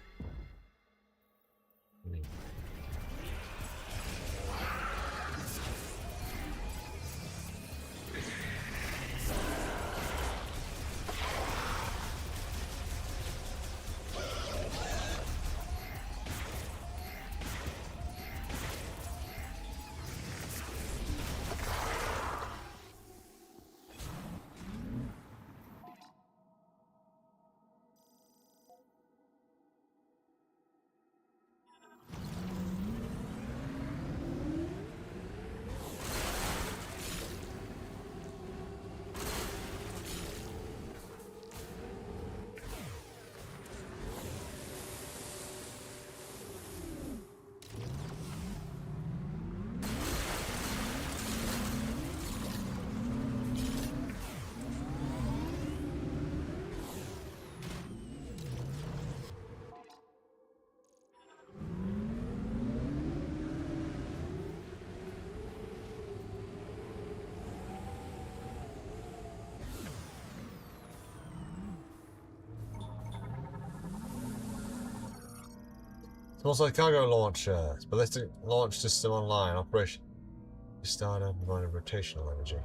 It's also cargo launcher. Ballistic launch system online. Operation. Startup providing rotational energy.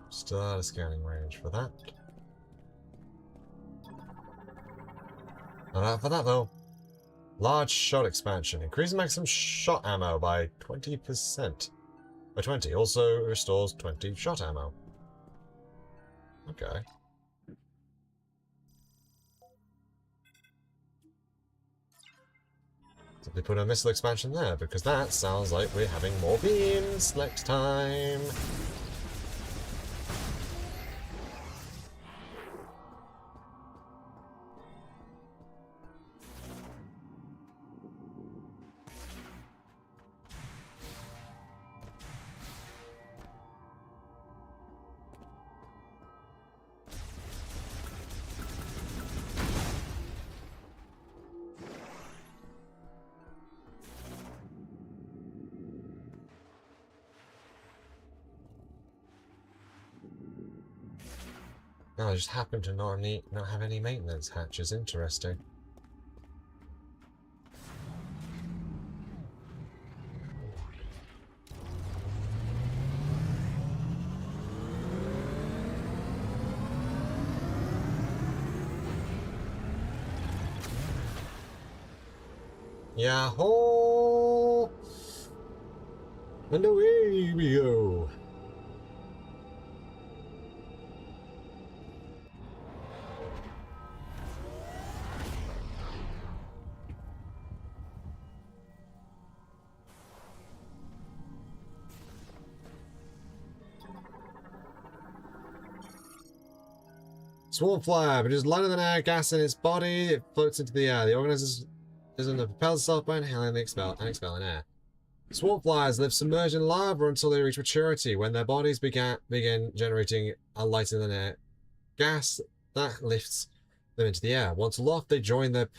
Still out of scanning range for that. Not out for that though. Large shot expansion. Increase maximum shot ammo by 20%. By 20. Also restores 20 shot ammo. Okay. Simply put a missile expansion there, because that sounds like we're having more beams next time. No, I just happen to not have any maintenance hatches. Interesting. Yahoo! And away we go. Swarm flyer, which is lighter than air, gas in its body, it floats into the air. The organism is on the propels itself by inhaling and expelling air. Swarm flies live submerged in lava until they reach maturity, when their bodies begin generating a lighter than air gas that lifts them into the air. Once aloft, they join their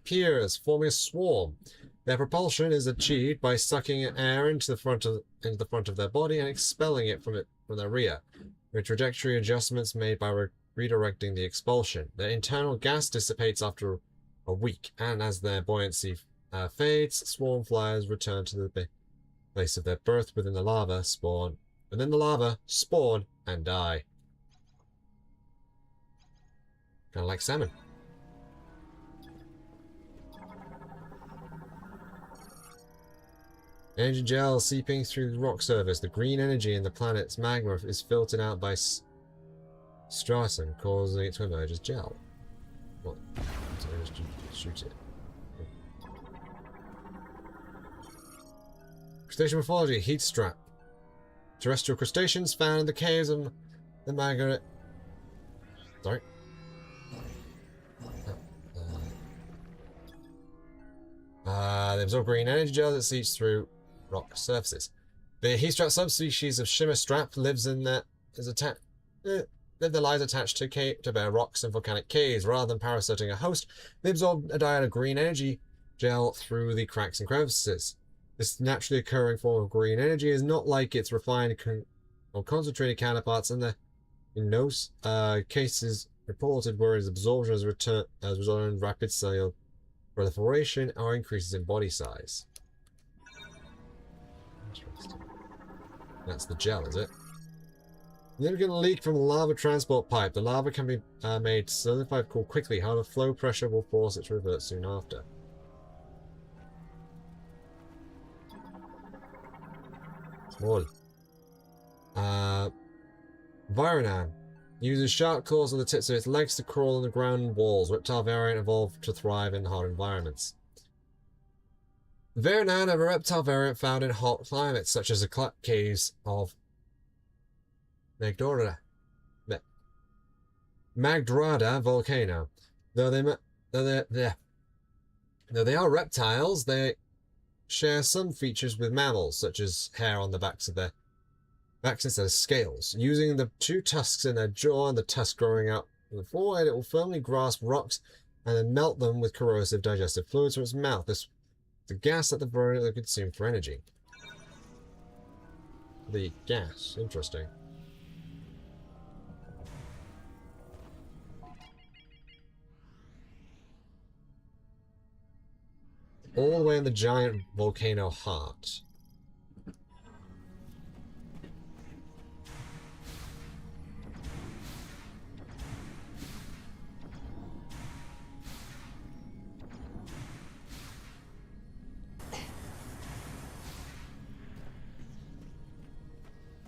peers, forming a swarm. Their propulsion is achieved by sucking air into the front of their body and expelling it from their rear, with trajectory adjustments made by redirecting the expulsion. Their internal gas dissipates after a week, and as their buoyancy fades, swarm flyers return to the place of their birth within the lava, spawn, and die. Kind of like salmon. Energy gel seeping through the rock surface. The green energy in the planet's magma is filtered out by stratum, causing it to emerge as gel. What? So just shoot it. Crustacean morphology, heat strap. Terrestrial crustaceans found in the caves of the magma. Sorry. They absorb green energy gel that seeps through rock surfaces. The heat strap subspecies of shimmer strap lives in their lives attached to bare rocks and volcanic caves. Rather than parasiting a host, they absorb a diode of green energy gel through the cracks and crevices. This naturally occurring form of green energy is not like its refined or concentrated counterparts in those cases reported, where its absorption has resulted in rapid cellular proliferation or increases in body size. Interesting. That's the gel, is it? Significant leak from the lava transport pipe. The lava can be made to solidify if cooled quickly. However, flow pressure will force it to revert soon after. Small. Vironan uses sharp claws on the tips of its legs to crawl on the ground walls. Reptile variant evolved to thrive in hot environments. Vironan are a reptile variant found in hot climates, such as the caves of Magdrada volcano. Though they are reptiles, they share some features with mammals, such as hair on the backs of their backs instead of scales. Using the two tusks in their jaw and the tusk growing out from the forehead, it will firmly grasp rocks and then melt them with corrosive digestive fluids from its mouth. This is the gas that the variant will consume for energy. The gas, interesting. All the way in the giant volcano heart.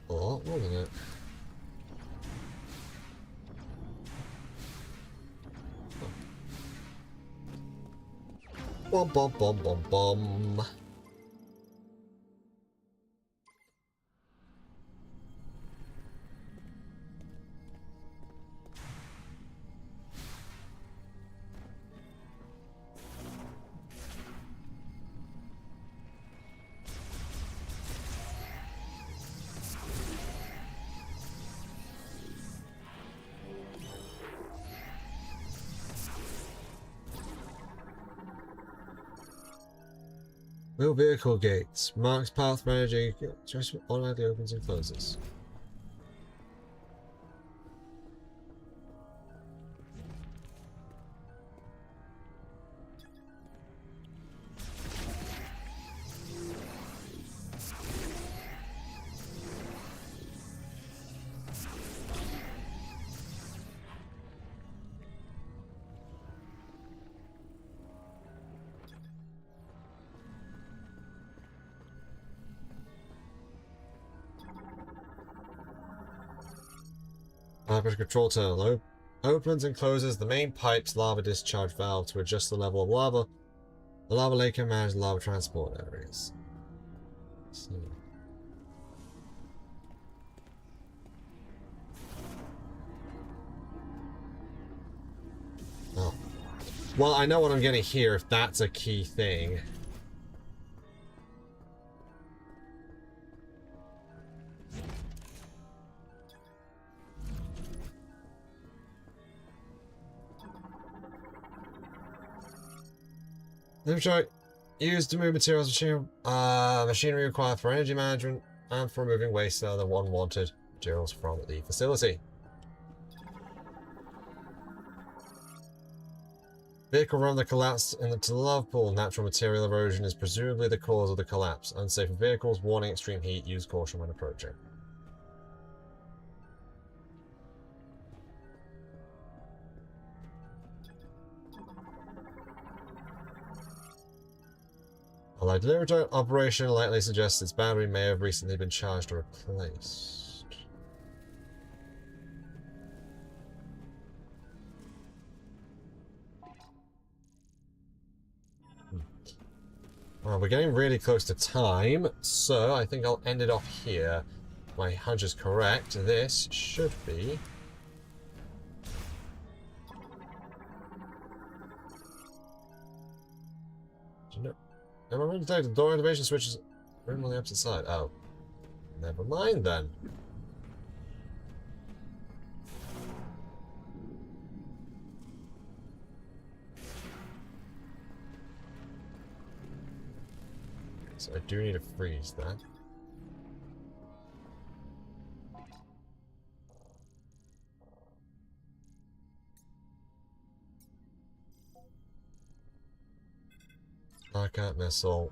Oh, wait a minute. Bum bum bum bum bum. Wheel vehicle gates. Marks path managing. Just automatically opens and closes. Pressure control tunnel opens and closes the main pipe's lava discharge valve to adjust the level of lava. The lava lake can manage lava transport areas. Let's see. Oh. Well, I know what I'm getting here if that's a key thing. Metroid used to move materials, machinery required for energy management and for removing waste and other unwanted materials from the facility. Vehicle run the collapse into the lava pool. Natural material erosion is presumably the cause of the collapse. Unsafe vehicles, warning extreme heat, use caution when approaching. Allied delivery operation likely suggests its battery may have recently been charged or replaced. Well, we're getting really close to time, so I think I'll end it off here. My hunch is correct. This should be... Am I going to take the door activation switches room on the opposite side? Oh. Never mind then. So I do need to freeze that. Knockout missile.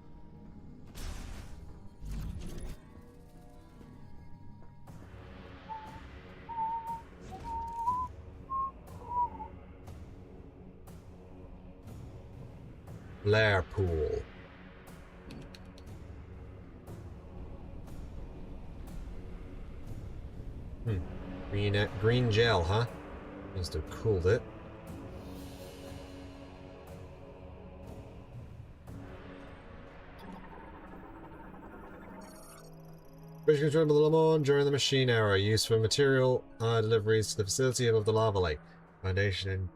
Flare pool. Green gel, huh? Must have cooled it. Bridge control of the Lamont during the machine era, used for material deliveries to the facility above the lava lake. Foundation and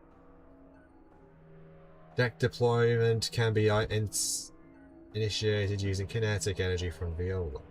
deck deployment can be initiated using kinetic energy from Viola.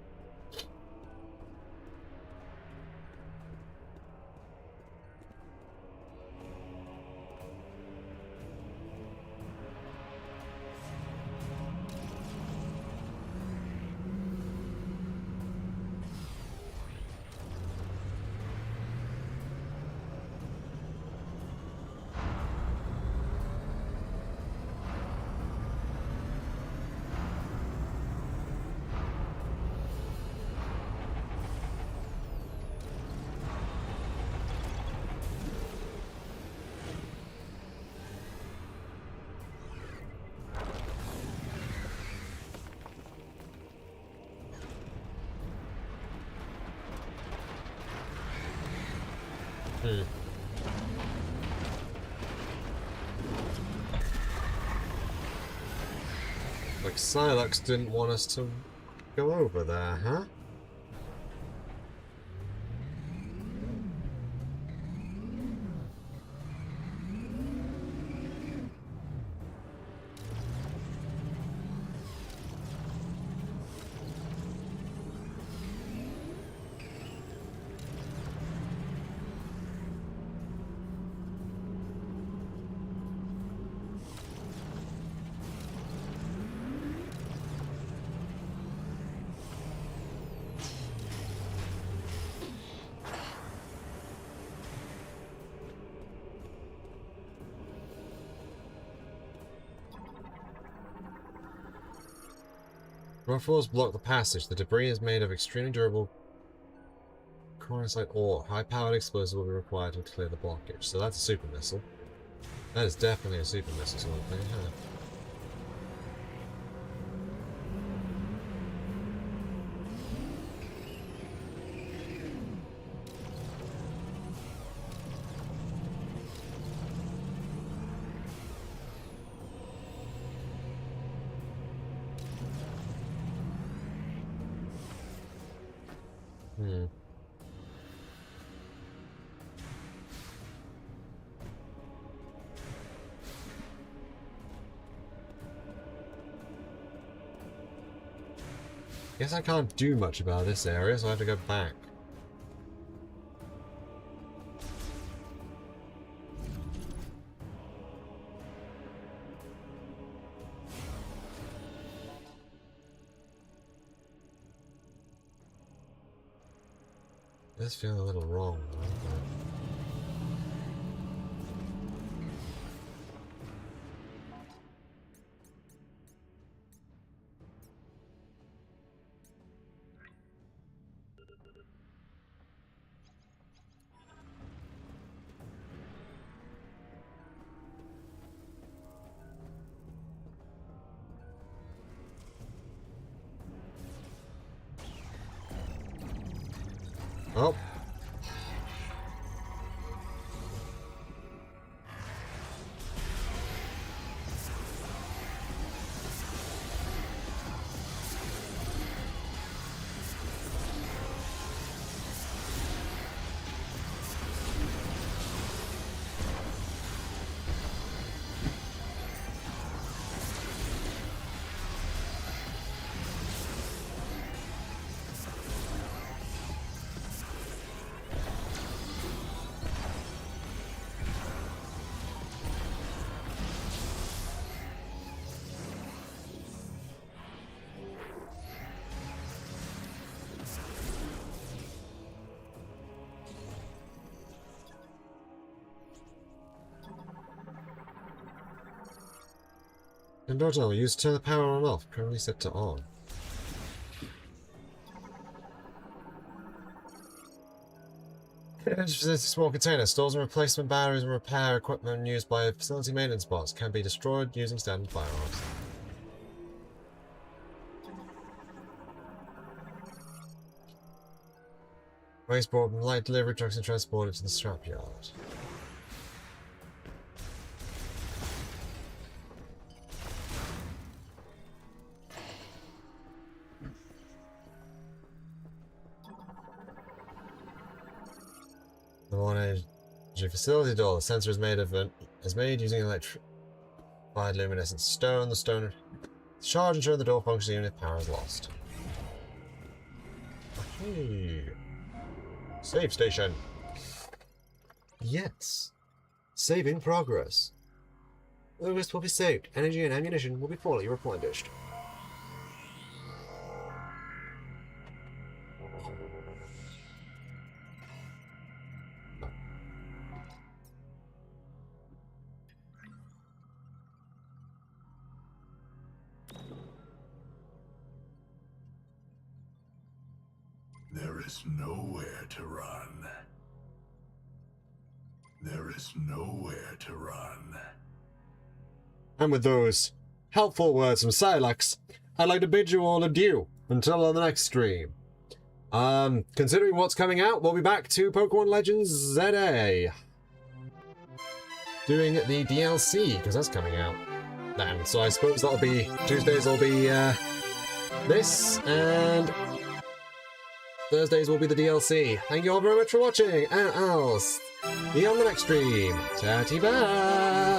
Like Silux didn't want us to go over there, huh? Rock floors block the passage. The debris is made of extremely durable cornosite ore. High-powered explosive will be required to clear the blockage. So that's a super missile. That is definitely a super missile sort of thing, huh? Guess I can't do much about this area, so I have to go back. This feels a little wrong, doesn't it? Oh. Indoor tunnel, use to turn the power on and off. Currently set to on. This small container stores and replacement batteries and repair equipment used by facility maintenance bots can be destroyed using standard firearms. Waste brought from light delivery trucks and transported to the scrapyard. The one energy facility door. The sensor is made using electrified luminescent stone. The stone is charged, ensuring the door functions even if power is lost. Hey. Save station. Yes. Save in progress. The list will be saved. Energy and ammunition will be fully replenished. There is nowhere to run. There is nowhere to run. And with those helpful words from Silex, I'd like to bid you all adieu until the next stream. Considering what's coming out, we'll be back to Pokemon Legends ZA. Doing the DLC, because that's coming out then. So I suppose that'll be, Tuesdays will be this, and Thursdays will be the DLC. Thank you all very much for watching, and I'll see you on the next stream. Tatty bye!